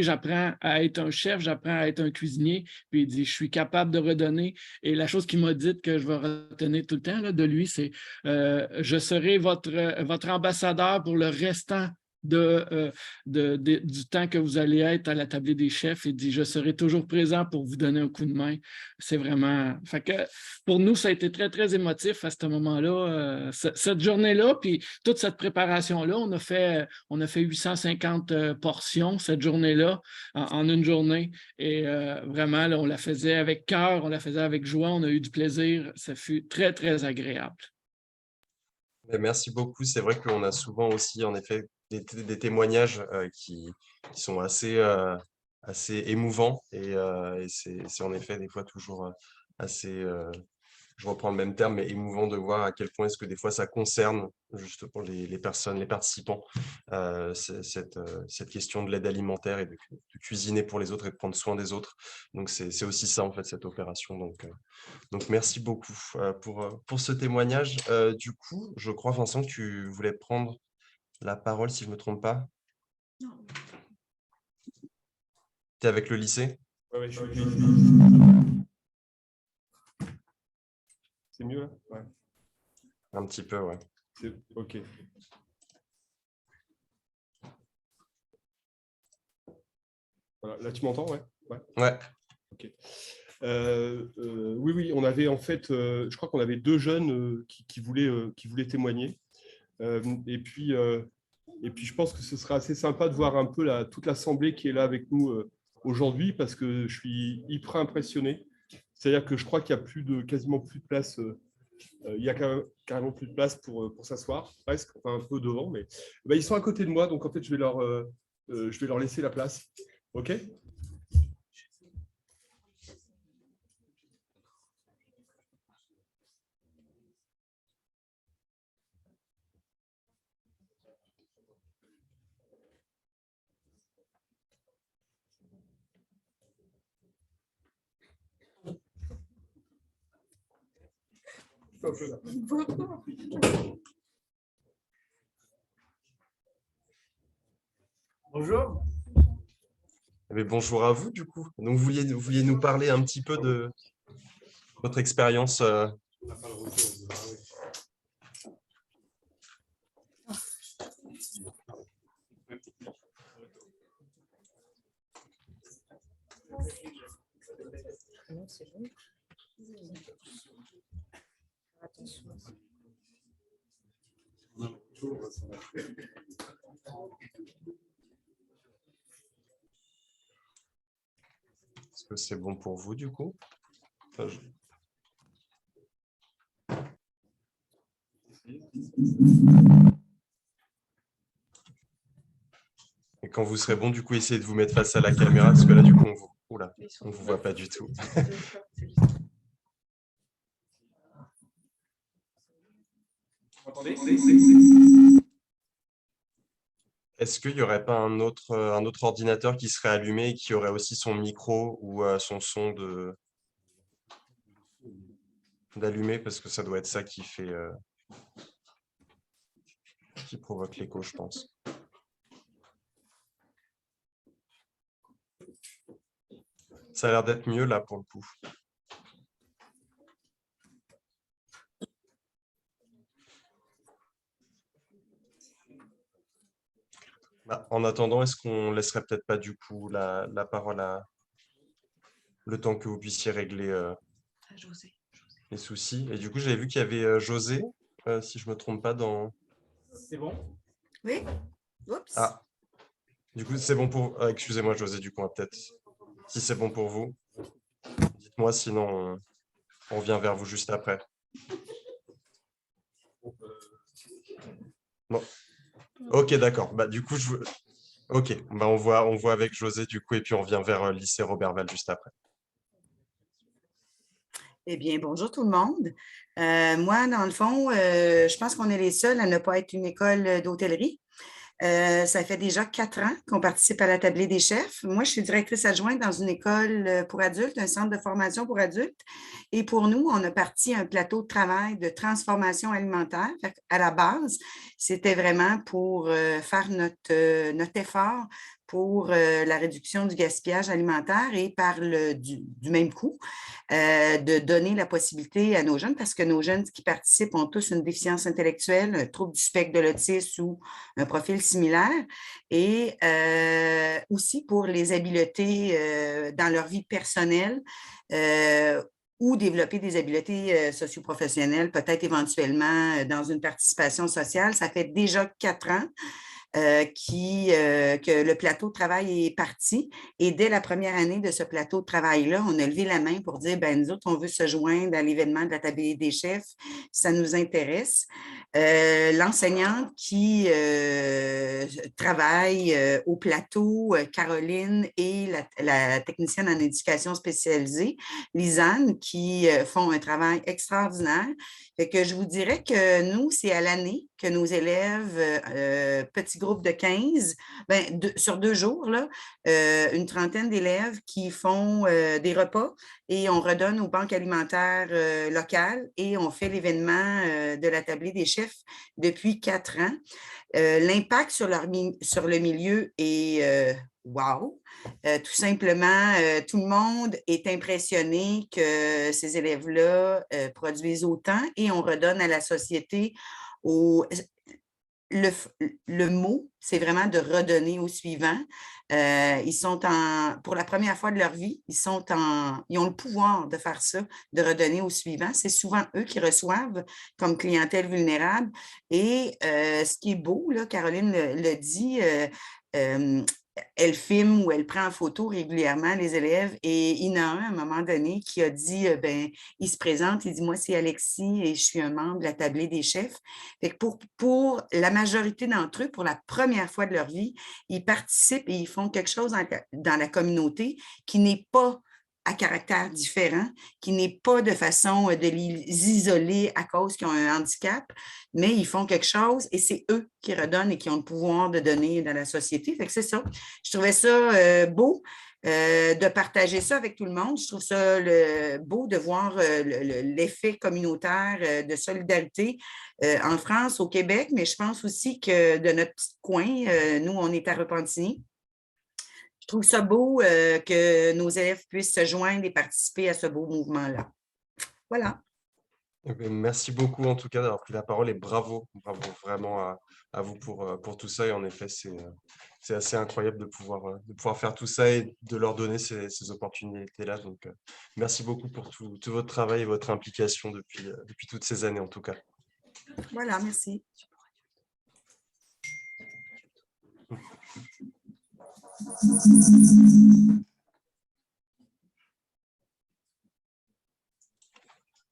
j'apprends à être un chef, j'apprends à être un cuisinier. Puis il dit, je suis capable de redonner. Et la chose qu'il m'a dite que je vais retenir tout le temps là, de lui, c'est je serai votre ambassadeur pour le restant du temps que vous allez être à la tablée des chefs. Il dit, je serai toujours présent pour vous donner un coup de main. C'est vraiment... Fait que pour nous, ça a été très, très émotif à ce moment-là. Cette journée-là, puis toute cette préparation-là, on a fait 850 portions cette journée-là, en une journée. Et vraiment, là, on la faisait avec cœur, on la faisait avec joie, on a eu du plaisir. Ça fut très, très agréable. Merci beaucoup. C'est vrai qu'on a souvent aussi, en effet, des témoignages qui sont assez émouvants et c'est en effet des fois toujours assez, je reprends le même terme, mais émouvant de voir à quel point est-ce que des fois ça concerne juste pour les personnes, les participants, cette question de l'aide alimentaire et de cuisiner pour les autres et de prendre soin des autres. Donc c'est aussi ça en fait cette opération. Donc merci beaucoup pour ce témoignage. Du coup, je crois Vincent que tu voulais prendre la parole, si je ne me trompe pas. Tu es avec le lycée? Ouais, je suis... C'est mieux là? Ouais. Un petit peu, ouais. OK. Voilà, là, tu m'entends? Ouais. Ouais. OK. Oui, on avait en fait, je crois qu'on avait 2 jeunes qui voulaient témoigner. Et puis, je pense que ce sera assez sympa de voir un peu toute l'assemblée qui est là avec nous aujourd'hui parce que je suis hyper impressionné. C'est-à-dire que je crois qu'il y a quasiment plus de place. Il y a carrément plus de place pour s'asseoir, presque, enfin un peu devant, mais ils sont à côté de moi, donc en fait, je vais leur laisser la place. OK ? Bonjour. Mais bonjour à vous, du coup. Donc, vous vouliez nous parler un petit peu de votre expérience. Est-ce que c'est bon pour vous, du coup? Enfin, Et quand vous serez bon, du coup, essayez de vous mettre face à la caméra, parce que là, du coup, on vous voit pas du tout. Est-ce qu'il n'y aurait pas un autre ordinateur qui serait allumé et qui aurait aussi son micro ou son son d'allumé, parce que ça doit être ça qui provoque l'écho, je pense. Ça a l'air d'être mieux là pour le coup. En attendant, est-ce qu'on laisserait peut-être pas du coup la parole le temps que vous puissiez régler les soucis. Et du coup, j'avais vu qu'il y avait José, si je ne me trompe pas, dans... C'est bon? Oui. Oups. Ah, du coup, c'est bon pour... excusez-moi, José, du coup, peut-être... Si c'est bon pour vous, dites-moi, sinon on vient vers vous juste après. Bon. Ok, d'accord. Du coup, ok, on voit avec José, du coup, et puis on vient vers le lycée Robert-Val juste après. Eh bien, bonjour tout le monde. Moi, dans le fond, je pense qu'on est les seuls à ne pas être une école d'hôtellerie. Ça fait déjà 4 ans qu'on participe à la tablée des chefs. Moi, je suis directrice adjointe dans une école pour adultes, un centre de formation pour adultes. Et pour nous, on a parti un plateau de travail de transformation alimentaire. À la base, c'était vraiment pour faire notre effort pour la réduction du gaspillage alimentaire et par du même coup, de donner la possibilité à nos jeunes, parce que nos jeunes qui participent ont tous une déficience intellectuelle, un trouble du spectre de l'autisme ou un profil similaire, et aussi pour les habiletés dans leur vie personnelle ou développer des habiletés socio-professionnelles, peut-être éventuellement dans une participation sociale. Ça fait déjà 4 ans que le plateau de travail est parti. Et dès la première année de ce plateau de travail-là, on a levé la main pour dire, nous autres, on veut se joindre à l'événement de la tablée des chefs. Ça nous intéresse. L'enseignante qui travaille au plateau, Caroline, et la technicienne en éducation spécialisée, Lisanne, qui font un travail extraordinaire. Fait que je vous dirais que nous, c'est à l'année que nos élèves, petits groupes de 15, sur 2 jours, là, une trentaine d'élèves qui font des repas et on redonne aux banques alimentaires locales et on fait l'événement de la tablée des chefs depuis 4 ans. L'impact sur le milieu est wow! Tout simplement, tout le monde est impressionné que ces élèves-là produisent autant et on redonne à la société le mot, c'est vraiment de redonner au suivant. Ils sont pour la première fois de leur vie, ils ont le pouvoir de faire ça, de redonner au suivant. C'est souvent eux qui reçoivent comme clientèle vulnérable. Et ce qui est beau, là, Caroline le dit, elle filme ou elle prend en photo régulièrement les élèves. Et il y en a un, à un moment donné, qui a dit, ben, il se présente, il dit, moi, c'est Alexis et je suis un membre de la tablée des chefs. Fait que pour la majorité d'entre eux, pour la première fois de leur vie, ils participent et ils font quelque chose dans la communauté qui n'est pas à caractère différent, qui n'est pas de façon de les isoler à cause qu'ils ont un handicap, mais ils font quelque chose et c'est eux qui redonnent et qui ont le pouvoir de donner dans la société. Fait que c'est ça. Je trouvais ça beau de partager ça avec tout le monde. Je trouve ça beau de voir l'effet communautaire de solidarité en France, au Québec, mais je pense aussi que de notre petit coin, nous, on est à Repentigny. Je trouve ça beau que nos élèves puissent se joindre et participer à ce beau mouvement-là. Voilà. Eh bien, merci beaucoup en tout cas d'avoir pris la parole et bravo vraiment à vous pour tout ça. Et en effet, c'est assez incroyable de pouvoir faire tout ça et de leur donner ces opportunités-là. Donc, merci beaucoup pour tout votre travail et votre implication depuis toutes ces années en tout cas. Voilà, merci.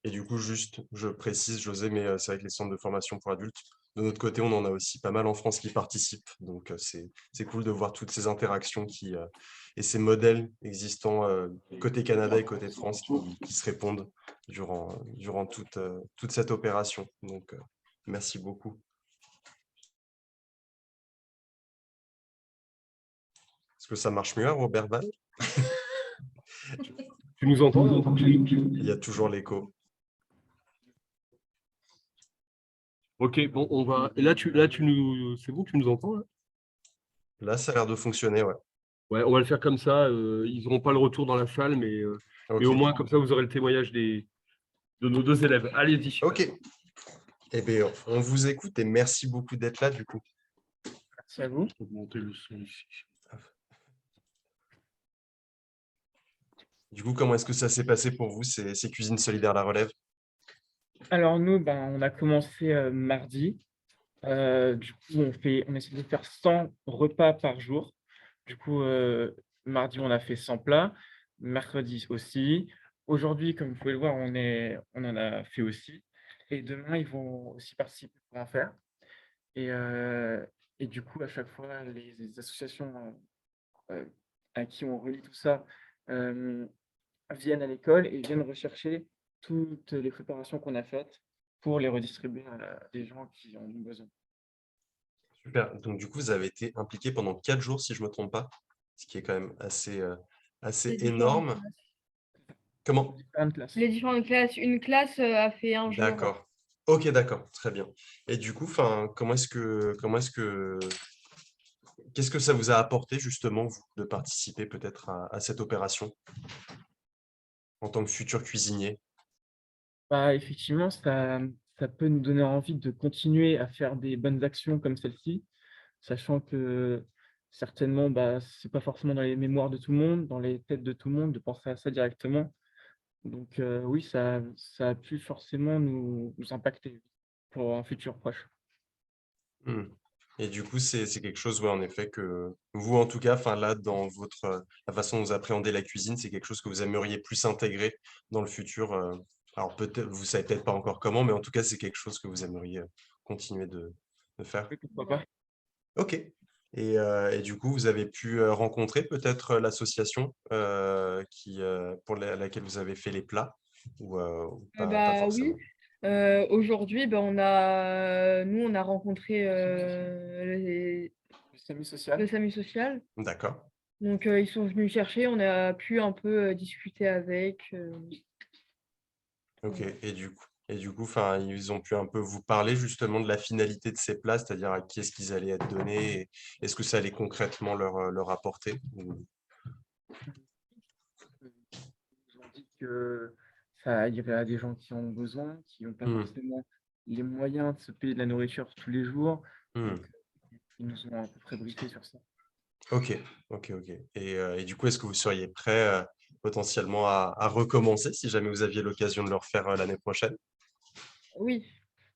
Et du coup, juste, je précise, José, mais c'est vrai que les centres de formation pour adultes, de notre côté, on en a aussi pas mal en France qui participent. Donc, c'est cool de voir toutes ces interactions et ces modèles existants côté Canada et côté France qui se répondent durant toute cette opération. Donc, merci beaucoup. Est-ce que ça marche mieux à Roberval? Tu nous entends? Il y a toujours l'écho. Ok, bon, on va. Et là, c'est bon, tu nous entends là? Là, ça a l'air de fonctionner, ouais. Ouais, on va le faire comme ça. Ils n'auront pas le retour dans la salle, mais Ok. au moins, comme ça, vous aurez le témoignage de nos deux élèves. Allez-y. Ok. Eh bien, on vous écoute et merci beaucoup d'être là, du coup. Merci à vous. Monter le son ici. Du coup, comment est-ce que ça s'est passé pour vous, ces cuisines solidaires La Relève? Alors nous, on a commencé mardi. Du coup, on essaie de faire 100 repas par jour. Du coup, mardi, on a fait 100 plats. Mercredi aussi. Aujourd'hui, comme vous pouvez le voir, on en a fait aussi. Et demain, ils vont aussi participer pour en faire. Et du coup, à chaque fois, les associations à qui on relie tout ça viennent à l'école et viennent rechercher toutes les préparations qu'on a faites pour les redistribuer à des gens qui en ont besoin. Super. Donc, du coup, vous avez été impliqué pendant 4 jours, si je ne me trompe pas, ce qui est quand même assez énorme. Comment? Les différentes classes. Une classe a fait un jour. D'accord. Ok, d'accord, très bien. Et du coup, qu'est-ce que ça vous a apporté justement, vous, de participer peut-être à cette opération en tant que futur cuisinier? Effectivement, ça peut nous donner envie de continuer à faire des bonnes actions comme celle-ci, sachant que certainement, ce n'est pas forcément dans les mémoires de tout le monde, dans les têtes de tout le monde, de penser à ça directement. Donc oui, ça a pu forcément nous impacter pour un futur proche. Et du coup, c'est quelque chose, ouais, en effet, que vous, en tout cas, là, dans la façon dont vous appréhendez la cuisine, c'est quelque chose que vous aimeriez plus intégrer dans le futur. Alors peut-être, vous savez peut-être pas encore comment, mais en tout cas, c'est quelque chose que vous aimeriez continuer de faire. Oui, pourquoi pas. Ok. Et du coup, vous avez pu rencontrer peut-être l'association pour laquelle vous avez fait les plats ou pas forcément? Oui. Aujourd'hui, nous, on a rencontré Le SAMU social. le SAMU social. D'accord. Donc, ils sont venus chercher, on a pu un peu discuter avec. Ok. Et du coup, ils ont pu un peu vous parler justement de la finalité de ces plats, c'est-à-dire à qui est-ce qu'ils allaient être donnés, et est-ce que ça allait concrètement leur apporter? Ils ont dit que ça irait à des gens qui en ont besoin, qui n'ont pas forcément les moyens de se payer de la nourriture tous les jours. Donc, ils nous ont à peu près briefé sur ça. Ok. Et du coup, est-ce que vous seriez prêt potentiellement à recommencer si jamais vous aviez l'occasion de le refaire l'année prochaine? Oui,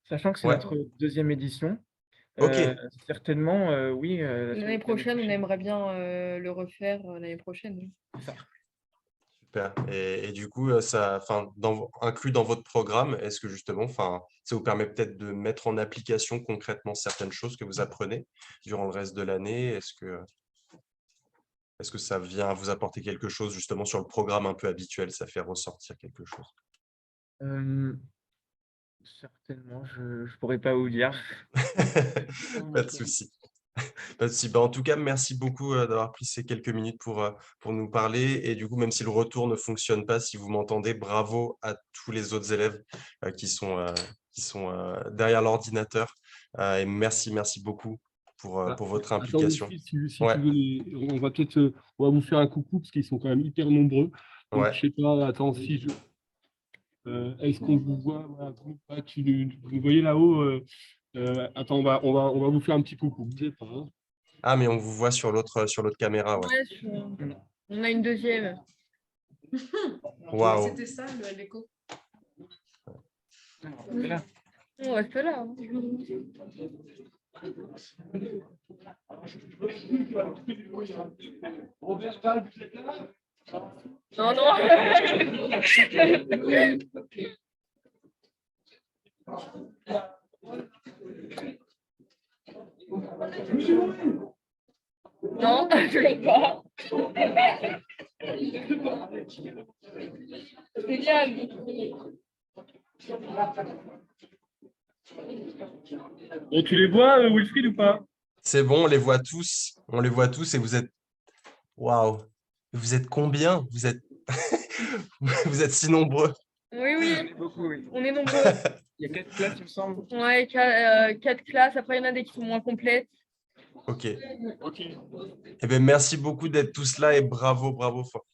sachant que c'est Ouais. notre deuxième édition. Ok. Certainement, oui. L'année prochaine, on aimerait bien le refaire l'année prochaine. Super. Et du coup, inclus dans votre programme, est-ce que justement, ça vous permet peut-être de mettre en application concrètement certaines choses que vous apprenez durant le reste de l'année? Est-ce que ça vient vous apporter quelque chose justement sur le programme un peu habituel? Ça fait ressortir quelque chose? Certainement, je ne pourrais pas vous dire. Pas de souci. Pas de souci. En tout cas, merci beaucoup d'avoir pris ces quelques minutes pour nous parler. Et du coup, même si le retour ne fonctionne pas, si vous m'entendez, bravo à tous les autres élèves qui sont derrière l'ordinateur. Et merci beaucoup pour votre Attends, implication. Wilfried, si Ouais. tu veux, on va vous faire un coucou parce qu'ils sont quand même hyper nombreux. Donc, Ouais. je sais pas, attends, est-ce qu'on vous voit? Voilà, vous nous voyez là-haut? Attends, on va vous faire un petit coucou. Bougez pas, hein. Ah, mais on vous voit sur l'autre caméra, ouais. Ouais, on a une deuxième. Waouh. C'était ça, l'écho. On reste là. Non, non. Non, je l'ai pas. C'est bien. Bon, tu les vois, Wilfried, ou pas? C'est bon, on les voit tous. On les voit tous et vous êtes... Waouh. Vous êtes combien? Vous êtes... vous êtes si nombreux. Oui, oui. On est beaucoup, oui. On est nombreux. Il y a 4 classes, il me semble. Ouais, 4 classes. Après, il y en a des qui sont moins complètes. Ok. Ok. Eh bien, merci beaucoup d'être tous là et bravo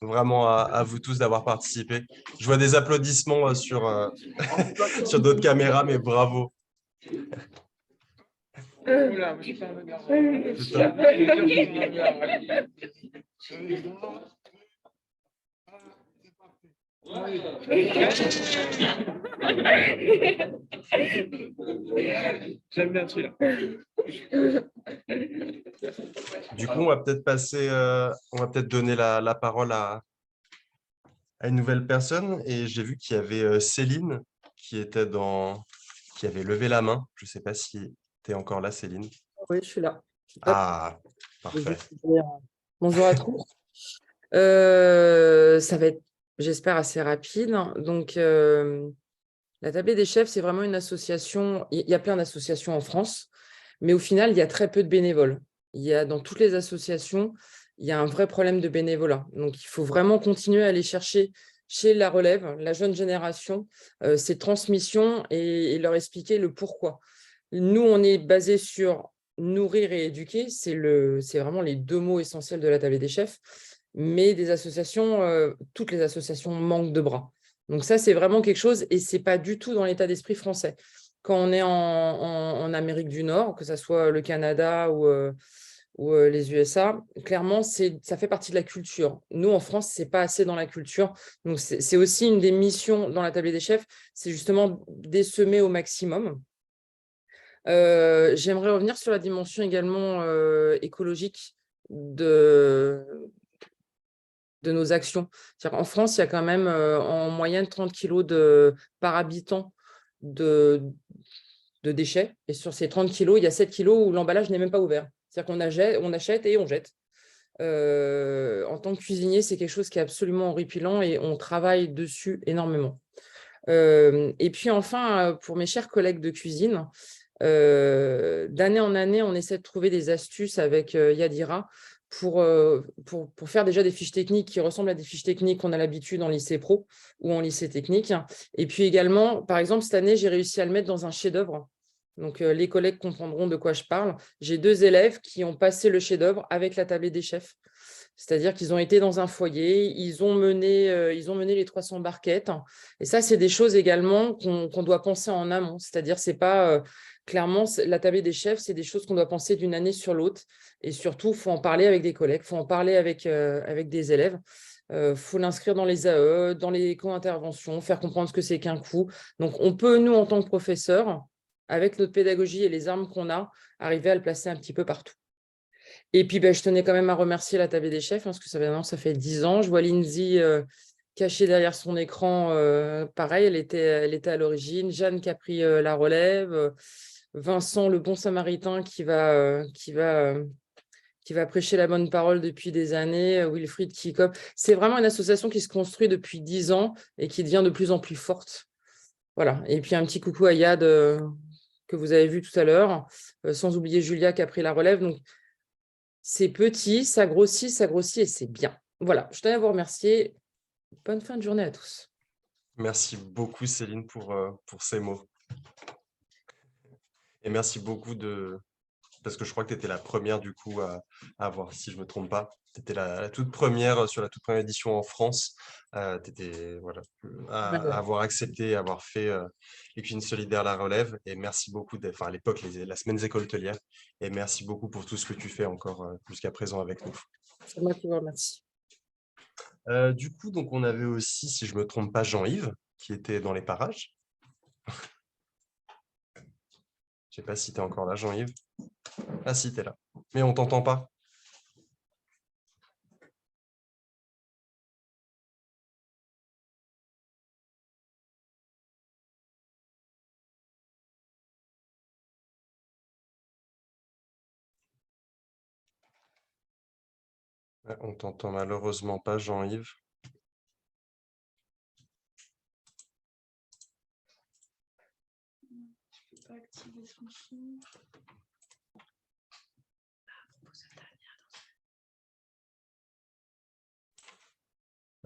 vraiment à vous tous d'avoir participé. Je vois des applaudissements sur d'autres caméras, mais bravo. Oula, moi, je suis pas un regard. C'est ça. J'aime bien celui-là. Du coup, on va peut-être donner la parole à une nouvelle personne. Et j'ai vu qu'il y avait Céline qui avait levé la main. Je ne sais pas si tu es encore là, Céline. Oui, je suis là. Ah, parfait. Bonjour à tous. Ça va être, j'espère, assez rapide. Donc, la Tablée des chefs, c'est vraiment une association. Il y a plein d'associations en France, mais au final, il y a très peu de bénévoles. Dans toutes les associations, il y a un vrai problème de bénévolat. Donc, il faut vraiment continuer à aller chercher chez la relève, la jeune génération, ces transmissions et leur expliquer le pourquoi. Nous, on est basé sur nourrir et éduquer. C'est vraiment les deux mots essentiels de la Tablée des chefs. Mais des associations, toutes les associations manquent de bras. Donc ça, c'est vraiment quelque chose et ce n'est pas du tout dans l'état d'esprit français. Quand on est en Amérique du Nord, que ce soit le Canada ou les USA, clairement, ça fait partie de la culture. Nous, en France, ce n'est pas assez dans la culture. Donc, c'est aussi une des missions dans la Tablée des chefs, c'est justement d'essaimer au maximum. J'aimerais revenir sur la dimension également écologique de nos actions. En France, il y a quand même en moyenne 30 kilos par habitant de déchets. Et sur ces 30 kilos, il y a 7 kilos où l'emballage n'est même pas ouvert. C'est-à-dire qu'on achète et on jette. En tant que cuisinier, c'est quelque chose qui est absolument horripilant et on travaille dessus énormément. Et puis enfin, pour mes chers collègues de cuisine, d'année en année, on essaie de trouver des astuces avec Yadira pour faire déjà des fiches techniques qui ressemblent à des fiches techniques qu'on a l'habitude en lycée pro ou en lycée technique. Et puis également, par exemple, cette année, j'ai réussi à le mettre dans un chef-d'œuvre. Donc, les collègues comprendront de quoi je parle. J'ai 2 élèves qui ont passé le chef-d'œuvre avec la Tablée des chefs. C'est-à-dire qu'ils ont été dans un foyer, ils ont mené les 300 barquettes. Et ça, c'est des choses également qu'on doit penser en amont. C'est-à-dire, c'est pas... clairement, la Tablée des chefs, c'est des choses qu'on doit penser d'une année sur l'autre. Et surtout, il faut en parler avec des collègues, il faut en parler avec des élèves. Faut l'inscrire dans les AE, dans les co-interventions, faire comprendre ce que c'est qu'un coût. Donc, on peut, nous, en tant que professeurs, avec notre pédagogie et les armes qu'on a, arriver à le placer un petit peu partout. Et puis, je tenais quand même à remercier la table des chefs, parce que ça fait 10 ans. Je vois Lindsay cachée derrière son écran. Pareil, elle était à l'origine. Jeanne qui a pris la relève. Vincent, le bon samaritain, qui va prêcher la bonne parole depuis des années. Wilfried Kikop. C'est vraiment une association qui se construit depuis 10 ans et qui devient de plus en plus forte. Voilà. Et puis, un petit coucou à Yad que vous avez vu tout à l'heure, sans oublier Julia qui a pris la relève. Donc, c'est petit, ça grossit et c'est bien. Voilà, je tenais à vous remercier. Bonne fin de journée à tous. Merci beaucoup, Céline, pour ces mots. Et merci beaucoup parce que je crois que tu étais la première, du coup, à avoir, si je ne me trompe pas, tu étais la toute première sur la toute première édition en France. Tu étais, voilà, à avoir accepté, à avoir fait les cuisines solidaires La Relève. Et merci beaucoup, à l'époque, la semaine des écoles hôtelières. Et merci beaucoup pour tout ce que tu fais encore jusqu'à présent avec nous. C'est moi qui vous remercie. Du coup, donc, on avait aussi, si je ne me trompe pas, Jean-Yves, qui était dans les parages. Je ne sais pas si tu es encore là, Jean-Yves. Ah si, tu es là. Mais on ne t'entend pas. Ouais, on ne t'entend malheureusement pas, Jean-Yves. Je ne peux pas activer son son.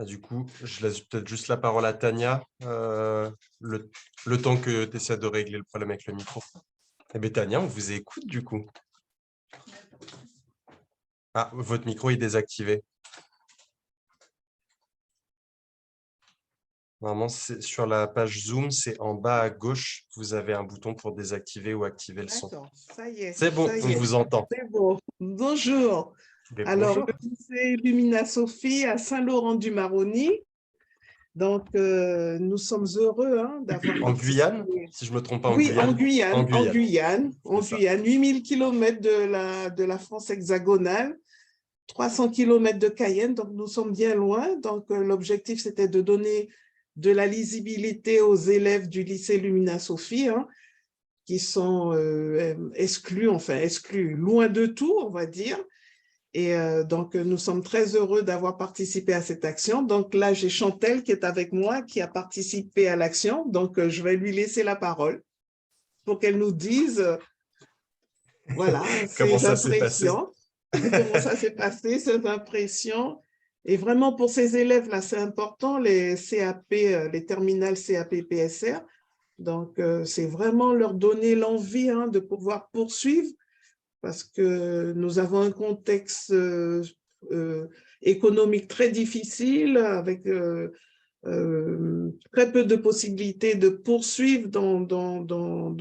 Du coup, je laisse peut-être juste la parole à Tania, le temps que tu essaies de régler le problème avec le micro. Eh bien, Tania, on vous écoute du coup. Ah, votre micro est désactivé. Normalement, sur la page Zoom, c'est en bas à gauche. Vous avez un bouton pour désactiver ou activer le son. D'accord, ça y est. C'est bon, on vous entend. C'est bon. Bonjour. Mais Alors, bonjour. le lycée Lumina Sophie à Saint-Laurent-du-Maroni. Donc, nous sommes heureux d'avoir... En Guyane, si je ne me trompe pas, Oui, en Guyane. En C'est Guyane, ça. 8000 km de la France hexagonale, 300 km de Cayenne, donc nous sommes bien loin. Donc, l'objectif, c'était de donner de la lisibilité aux élèves du lycée Lumina Sophie, qui sont exclus, loin de tout, on va dire. Et donc, nous sommes très heureux d'avoir participé à cette action. Donc là, j'ai Chantelle qui est avec moi, qui a participé à l'action. Donc, je vais lui laisser la parole pour qu'elle nous dise, voilà, ses impressions. Comment ça s'est passé, ses impressions. Et vraiment, pour ces élèves-là, c'est important, les CAP, les terminales CAP PSR. Donc, c'est vraiment leur donner l'envie de pouvoir poursuivre, parce que nous avons un contexte économique très difficile, avec très peu de possibilités de poursuivre dans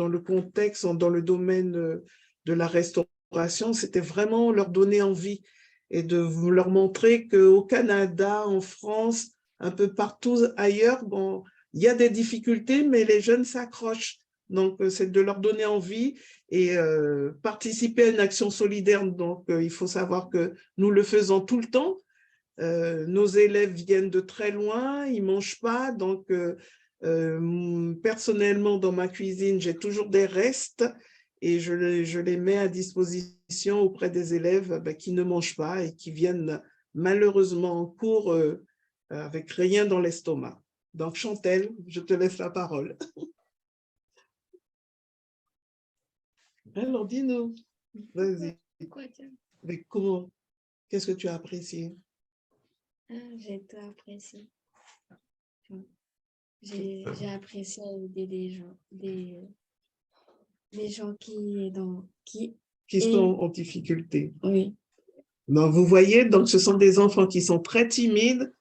le contexte, dans le domaine de la restauration. C'était vraiment leur donner envie et de leur montrer qu'au Canada, en France, un peu partout ailleurs, bon, il y a des difficultés, mais les jeunes s'accrochent. Donc, c'est de leur donner envie et participer à une action solidaire. Donc, il faut savoir que nous le faisons tout le temps. Nos élèves viennent de très loin, ils ne mangent pas. Donc, personnellement, dans ma cuisine, j'ai toujours des restes et je les mets à disposition auprès des élèves qui ne mangent pas et qui viennent malheureusement en cours avec rien dans l'estomac. Donc, Chantelle, je te laisse la parole. Alors, dis-nous, vas-y. Mais comment, qu'est-ce que tu as apprécié? J'ai tout apprécié. J'ai apprécié aider des gens qui sont en difficulté. Oui. Donc, vous voyez, donc ce sont des enfants qui sont très timides,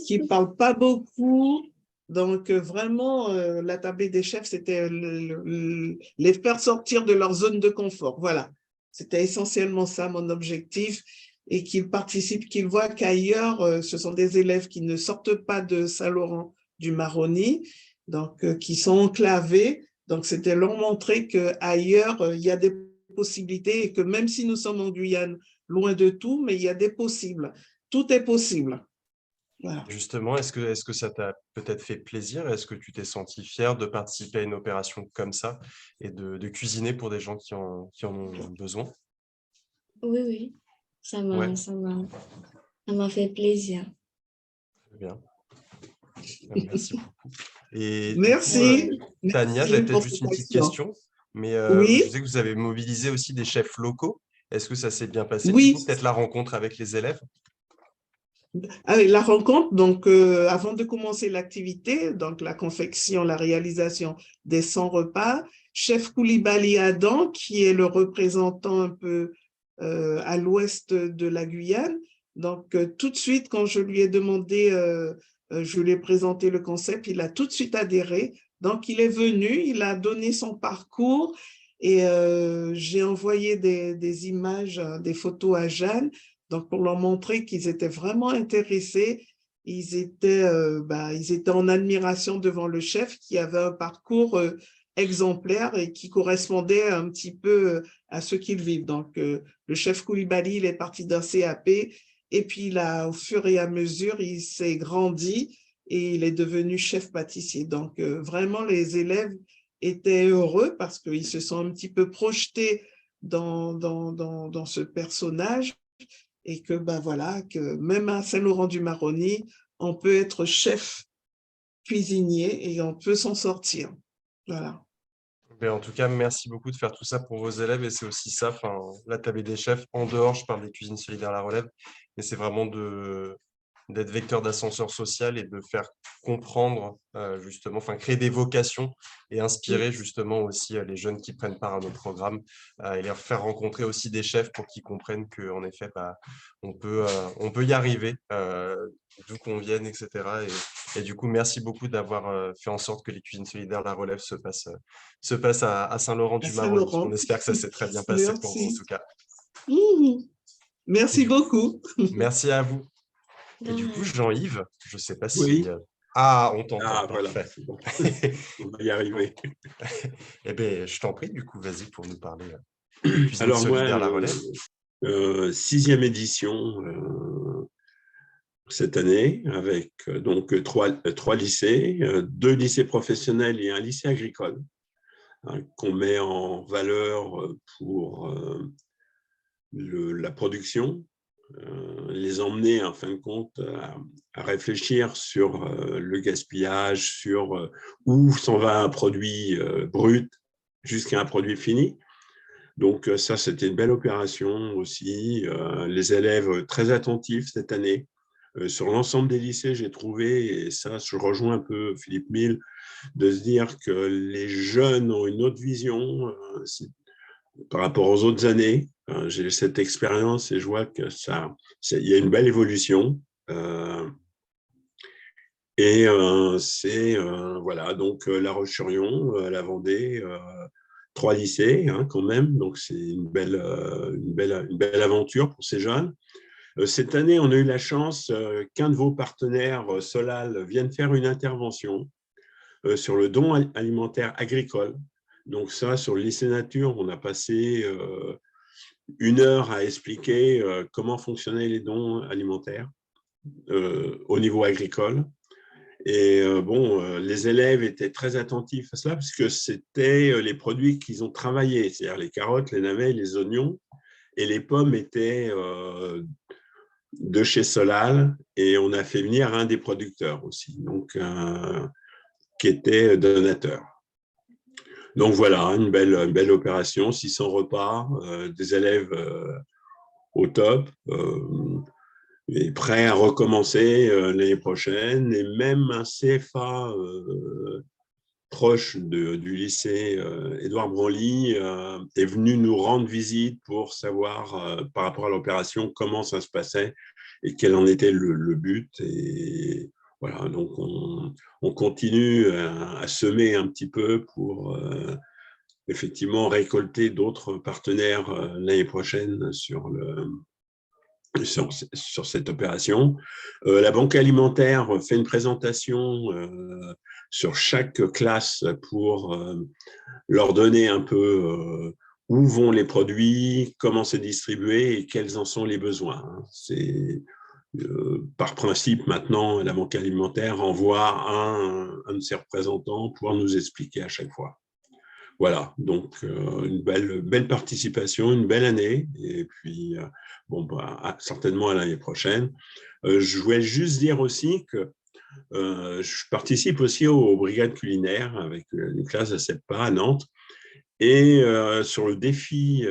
qui ne parlent pas beaucoup. Donc, vraiment, la table des chefs, c'était les faire sortir de leur zone de confort. Voilà, c'était essentiellement ça, mon objectif, et qu'ils participent, qu'ils voient qu'ailleurs, ce sont des élèves qui ne sortent pas de Saint-Laurent-du-Maroni, donc qui sont enclavés. Donc, c'était leur montrer qu'ailleurs, il y a des possibilités et que même si nous sommes en Guyane, loin de tout, mais il y a des possibles. Tout est possible. Voilà. Justement, est-ce que ça t'a peut-être fait plaisir? Est-ce que tu t'es senti fier de participer à une opération comme ça et de cuisiner pour des gens qui en ont besoin? Oui, oui, Ouais, ça m'a fait plaisir. très bien. Merci beaucoup. Et du coup, Merci. Tania, Merci j'avais pour peut-être juste cette une petite question. question, mais je Oui, sais que vous avez mobilisé aussi des chefs locaux. Est-ce que ça s'est bien passé? Du coup, oui. peut-être la rencontre avec les élèves? Avec la rencontre, donc avant de commencer l'activité, donc la confection, la réalisation des 100 repas, chef Koulibaly Adam, qui est le représentant un peu à l'ouest de la Guyane. Donc tout de suite, quand je lui ai demandé, je lui ai présenté le concept, il a tout de suite adhéré. Donc il est venu, il a donné son parcours et j'ai envoyé des images, des photos à Jeanne. Donc, pour leur montrer qu'ils étaient vraiment intéressés, ils étaient en admiration devant le chef qui avait un parcours exemplaire et qui correspondait un petit peu à ce qu'ils vivent. Donc, le chef Koulibaly, il est parti d'un CAP et puis au fur et à mesure, il s'est grandi et il est devenu chef pâtissier. Donc, vraiment, les élèves étaient heureux parce qu'ils se sont un petit peu projetés dans ce personnage et que voilà, que même à Saint-Laurent-du-Maroni, on peut être chef cuisinier et on peut s'en sortir. Voilà. Mais en tout cas, merci beaucoup de faire tout ça pour vos élèves et c'est aussi ça, enfin, la table des chefs, en dehors, je parle des cuisines solidaires La Relève, mais c'est vraiment d'être vecteur d'ascenseur social et de faire comprendre justement, enfin créer des vocations et inspirer justement aussi les jeunes qui prennent part à nos programmes et leur faire rencontrer aussi des chefs pour qu'ils comprennent qu'en effet, on peut y arriver d'où qu'on vienne, etc. Et du coup, merci beaucoup d'avoir fait en sorte que les cuisines solidaires La Relève se passent à À Saint-Laurent-du-Maroni. On Saint-Laurent. espère que ça s'est très bien passé pour vous en Merci. tout cas. Merci beaucoup. Merci à vous. Et du coup, Jean-Yves, je ne sais pas si… Oui. Ah, on t'entend, Ah, voilà, parfait. c'est bon. On va y arriver. Eh bien, je t'en prie, du coup, vas-y pour nous parler de Cuisine Alors moi, solidaire La Relève. 6e édition cette année, avec donc trois lycées, 2 lycées professionnels et un lycée agricole, hein, qu'on met en valeur pour la production, les emmener en fin de compte à réfléchir sur le gaspillage, sur où s'en va un produit brut jusqu'à un produit fini. Donc ça, c'était une belle opération aussi. Les élèves très attentifs cette année. Sur l'ensemble des lycées, j'ai trouvé, et ça, je rejoins un peu Philippe Mille, de se dire que les jeunes ont une autre vision par rapport aux autres années. J'ai cette expérience et je vois que il y a une belle évolution. C'est voilà, donc La Roche-sur-Yon, la Vendée, 3 lycées quand même, donc c'est une belle aventure pour ces jeunes. Cette année, on a eu la chance qu'un de vos partenaires, Solal, vienne faire une intervention sur le don alimentaire agricole. Donc ça, sur le lycée nature, on a passé 1 heure à expliquer comment fonctionnaient les dons alimentaires au niveau agricole. Et les élèves étaient très attentifs à cela parce que c'était les produits qu'ils ont travaillés, c'est-à-dire les carottes, les navets, les oignons, et les pommes étaient de chez Solal, et on a fait venir un des producteurs aussi, donc qui était donateur. Donc voilà, une belle opération, 600 repas, des élèves au top, et prêts à recommencer l'année prochaine, et même un CFA proche du lycée Édouard Branly est venu nous rendre visite pour savoir par rapport à l'opération comment ça se passait et quel en était le but. Et voilà, donc on continue à semer un petit peu pour effectivement récolter d'autres partenaires l'année prochaine sur sur cette opération. La banque alimentaire fait une présentation sur chaque classe pour leur donner un peu où vont les produits, comment c'est distribué et quels en sont les besoins. C'est par principe, maintenant, la banque alimentaire envoie un de ses représentants pour nous expliquer à chaque fois. Voilà, donc une belle participation, une belle année, et puis certainement à l'année prochaine. Je voulais juste dire aussi que je participe aussi aux brigades culinaires avec une classe de CEPA à Nantes, et sur le défi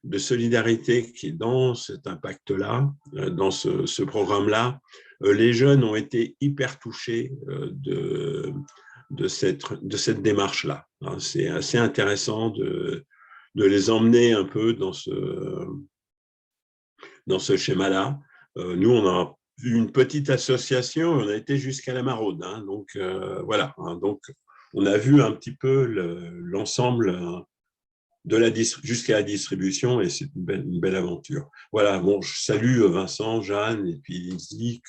de solidarité qui est dans cet impact-là, dans ce programme-là, les jeunes ont été hyper touchés de cette démarche-là. C'est assez intéressant de les emmener un peu dans ce schéma-là. Nous, on a une petite association, on a été jusqu'à la Maraude. Donc, voilà. Donc, on a vu un petit peu l'ensemble jusqu'à la distribution, et c'est une belle aventure. Voilà, bon, je salue Vincent, Jeanne et puis Lindsay,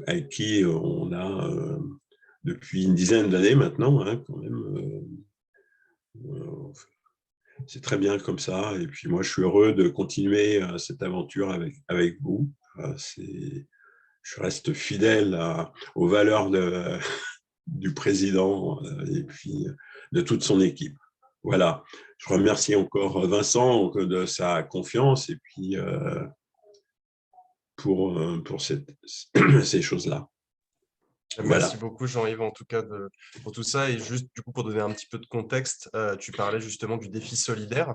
avec qui on a depuis une dizaine d'années maintenant, quand même. C'est très bien comme ça, et puis moi je suis heureux de continuer cette aventure avec vous. Je reste fidèle aux valeurs du président et puis de toute son équipe. Voilà, je remercie encore Vincent de sa confiance et puis pour ces choses-là. Merci beaucoup Jean-Yves en tout cas pour tout ça, et juste du coup pour donner un petit peu de contexte, tu parlais justement du défi solidaire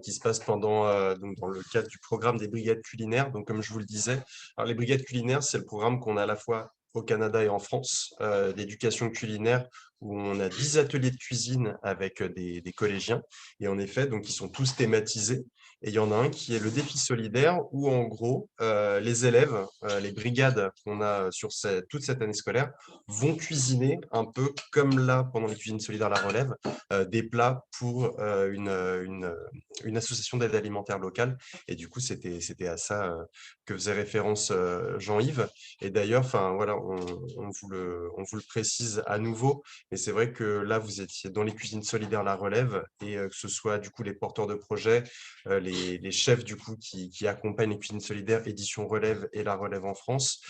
qui se passe donc dans le cadre du programme des brigades culinaires. Donc comme je vous le disais, alors les brigades culinaires, c'est le programme qu'on a à la fois au Canada et en France d'éducation culinaire, où on a 10 ateliers de cuisine avec des collégiens, et en effet donc ils sont tous thématisés. Et il y en a un qui est le défi solidaire, où en gros, les élèves, les brigades qu'on a sur toute cette année scolaire, vont cuisiner un peu comme là, pendant les cuisines solidaires La Relève, des plats pour une association d'aide alimentaire locale. Et du coup, c'était à ça que faisait référence Jean-Yves. Et d'ailleurs, voilà, on vous le précise à nouveau, mais c'est vrai que là, vous étiez dans les cuisines solidaires La Relève, et que ce soit du coup les porteurs de projets, les chefs du coup qui accompagnent les cuisines solidaires, Édition Relève et La Relève en France.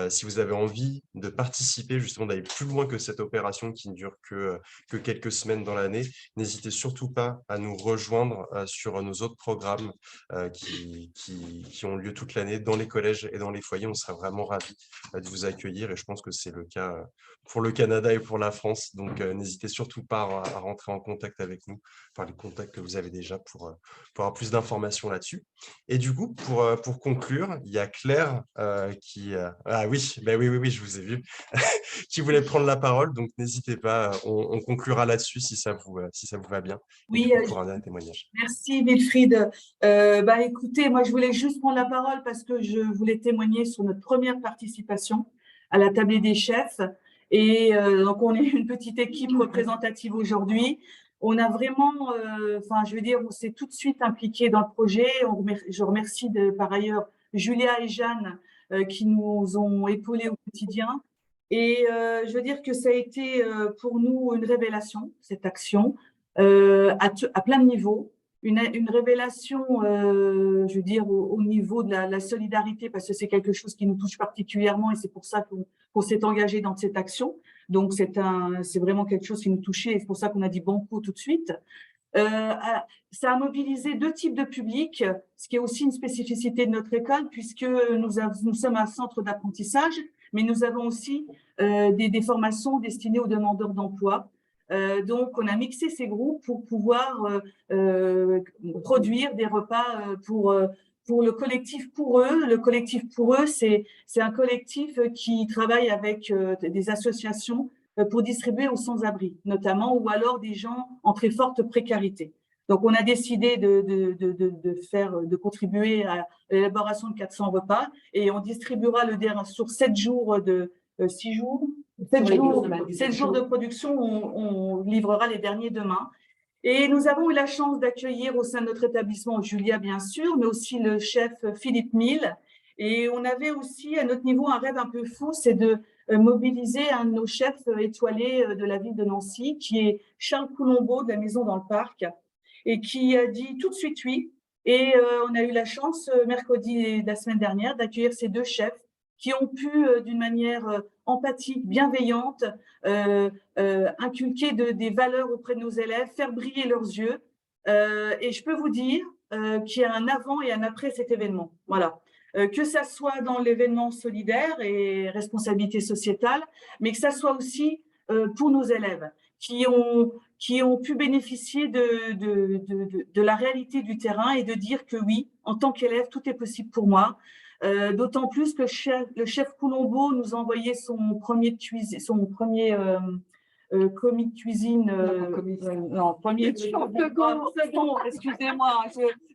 Si vous avez envie de participer, justement d'aller plus loin que cette opération qui ne dure que quelques semaines dans l'année, n'hésitez surtout pas à nous rejoindre sur nos autres programmes qui ont lieu toute l'année dans les collèges et dans les foyers. On sera vraiment ravis de vous accueillir, et je pense que c'est le cas pour le Canada et pour la France. Donc n'hésitez surtout pas à rentrer en contact avec nous par les contacts que vous avez déjà pour avoir plus d'informations là-dessus. Et du coup, pour conclure, il y a Claire qui... Ah oui, oui, je vous ai vu, qui voulait prendre la parole, donc n'hésitez pas, on conclura là-dessus si ça vous va bien. Oui, pour un témoignage. Merci Wilfried. Écoutez, moi je voulais juste prendre la parole parce que je voulais témoigner sur notre première participation à la tablée des chefs. Et donc on est une petite équipe représentative aujourd'hui. On a vraiment, on s'est tout de suite impliqué dans le projet. Je remercie par ailleurs Julia et Jeanne qui nous ont épaulés au quotidien. Et je veux dire que ça a été pour nous une révélation, cette action, à plein de niveaux. Une révélation, je veux dire, au niveau de la solidarité, parce que c'est quelque chose qui nous touche particulièrement, et c'est pour ça qu'on s'est engagé dans cette action. Donc, c'est vraiment quelque chose qui nous touchait, et c'est pour ça qu'on a dit banco tout de suite. Ça a mobilisé deux types de publics, ce qui est aussi une spécificité de notre école, puisque nous sommes un centre d'apprentissage, mais nous avons aussi des formations destinées aux demandeurs d'emploi. Donc, on a mixé ces groupes pour pouvoir produire des repas pour le collectif Pour eux. Le collectif Pour eux, c'est un collectif qui travaille avec des associations pour distribuer aux sans-abri, notamment, ou alors des gens en très forte précarité. Donc, on a décidé de contribuer à l'élaboration de 400 repas, et on distribuera sur 7 jours 6 jours. 7 jours de production, on livrera les derniers demain. Et nous avons eu la chance d'accueillir au sein de notre établissement Julia, bien sûr, mais aussi le chef Philippe Mille. Et on avait aussi à notre niveau un rêve un peu fou, c'est de mobiliser un de nos chefs étoilés de la ville de Nancy, qui est Charles Coulombeau de la Maison dans le Parc, et qui a dit tout de suite oui. Et on a eu la chance, mercredi de la semaine dernière, d'accueillir ces deux chefs qui ont pu, d'une manière empathique, bienveillante, inculquer des valeurs auprès de nos élèves, faire briller leurs yeux. Et je peux vous dire qu'il y a un avant et un après cet événement. Voilà. Que ça soit dans l'événement solidaire et responsabilité sociétale, mais que ça soit aussi pour nos élèves qui ont pu bénéficier de la réalité du terrain et de dire que oui, en tant qu'élève, tout est possible pour moi. D'autant plus que le chef Coulombeau nous a envoyé son premier commis de cuisine. Premier second, excusez-moi,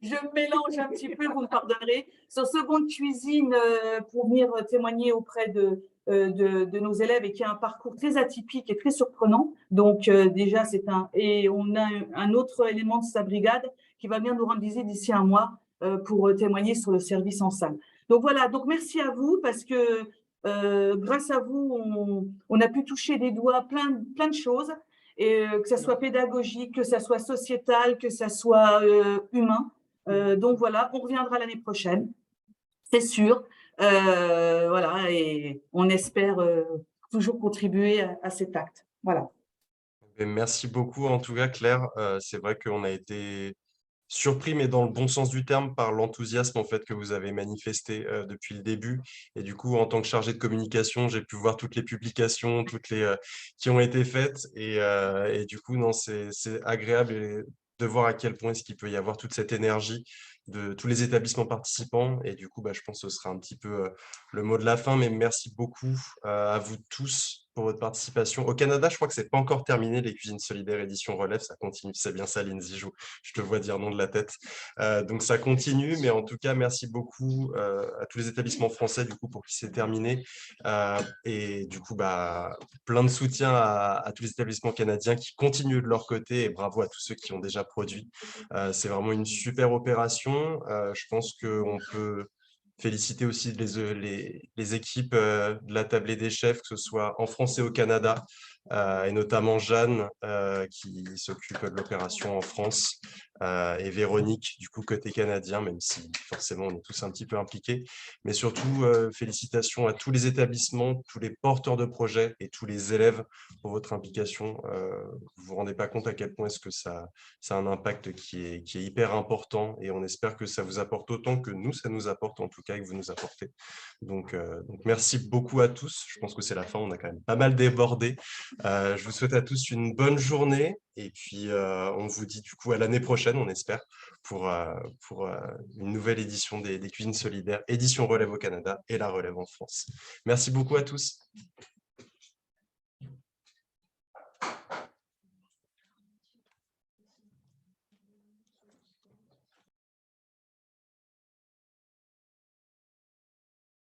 je me mélange un petit peu, vous me pardonnerez. Son seconde cuisine pour venir témoigner auprès de nos élèves et qui a un parcours très atypique et très surprenant. Donc déjà, et on a un autre élément de sa brigade qui va venir nous rendre visite d'ici un mois pour témoigner sur le service en salle. Donc voilà, donc merci à vous parce que grâce à vous, on a pu toucher des doigts plein de choses, et que ça soit pédagogique, que ça soit sociétal, que ça soit humain. Donc voilà, on reviendra l'année prochaine, c'est sûr. Voilà, et on espère toujours contribuer à cet acte. Voilà. Et merci beaucoup en tout cas, Claire. C'est vrai qu'on a été surpris, mais dans le bon sens du terme, par l'enthousiasme en fait que vous avez manifesté depuis le début. Et du coup, en tant que chargé de communication, j'ai pu voir toutes les publications, qui ont été faites. Et du coup, non, c'est agréable de voir à quel point est-ce qu'il peut y avoir toute cette énergie de tous les établissements participants. Et du coup, je pense que ce sera un petit peu le mot de la fin. Mais merci beaucoup à vous tous pour votre participation. Au Canada, je crois que ce n'est pas encore terminé, les cuisines solidaires édition relève, ça continue. C'est bien ça, Lindsay, je te vois dire non de la tête. Donc ça continue, mais en tout cas, merci beaucoup à tous les établissements français du coup pour qui c'est terminé. Et du coup, plein de soutien à tous les établissements canadiens qui continuent de leur côté, et bravo à tous ceux qui ont déjà produit. C'est vraiment une super opération. Je pense qu'on peut féliciter aussi les équipes de la Tablée des chefs, que ce soit en France et au Canada, et notamment Jeanne qui s'occupe de l'opération en France, et Véronique du coup côté canadien, même si forcément on est tous un petit peu impliqués. Mais surtout, félicitations à tous les établissements, tous les porteurs de projets et tous les élèves pour votre implication. Vous vous rendez pas compte à quel point est-ce que ça a un impact qui est hyper important, et on espère que ça vous apporte autant que nous, ça nous apporte en tout cas, et que vous nous apportez. Donc merci beaucoup à tous. Je pense que c'est la fin, on a quand même pas mal débordé. Je vous souhaite à tous une bonne journée, et puis on vous dit du coup à l'année prochaine, on espère, pour une nouvelle édition des Cuisines solidaires, édition relève au Canada et la relève en France. Merci beaucoup à tous.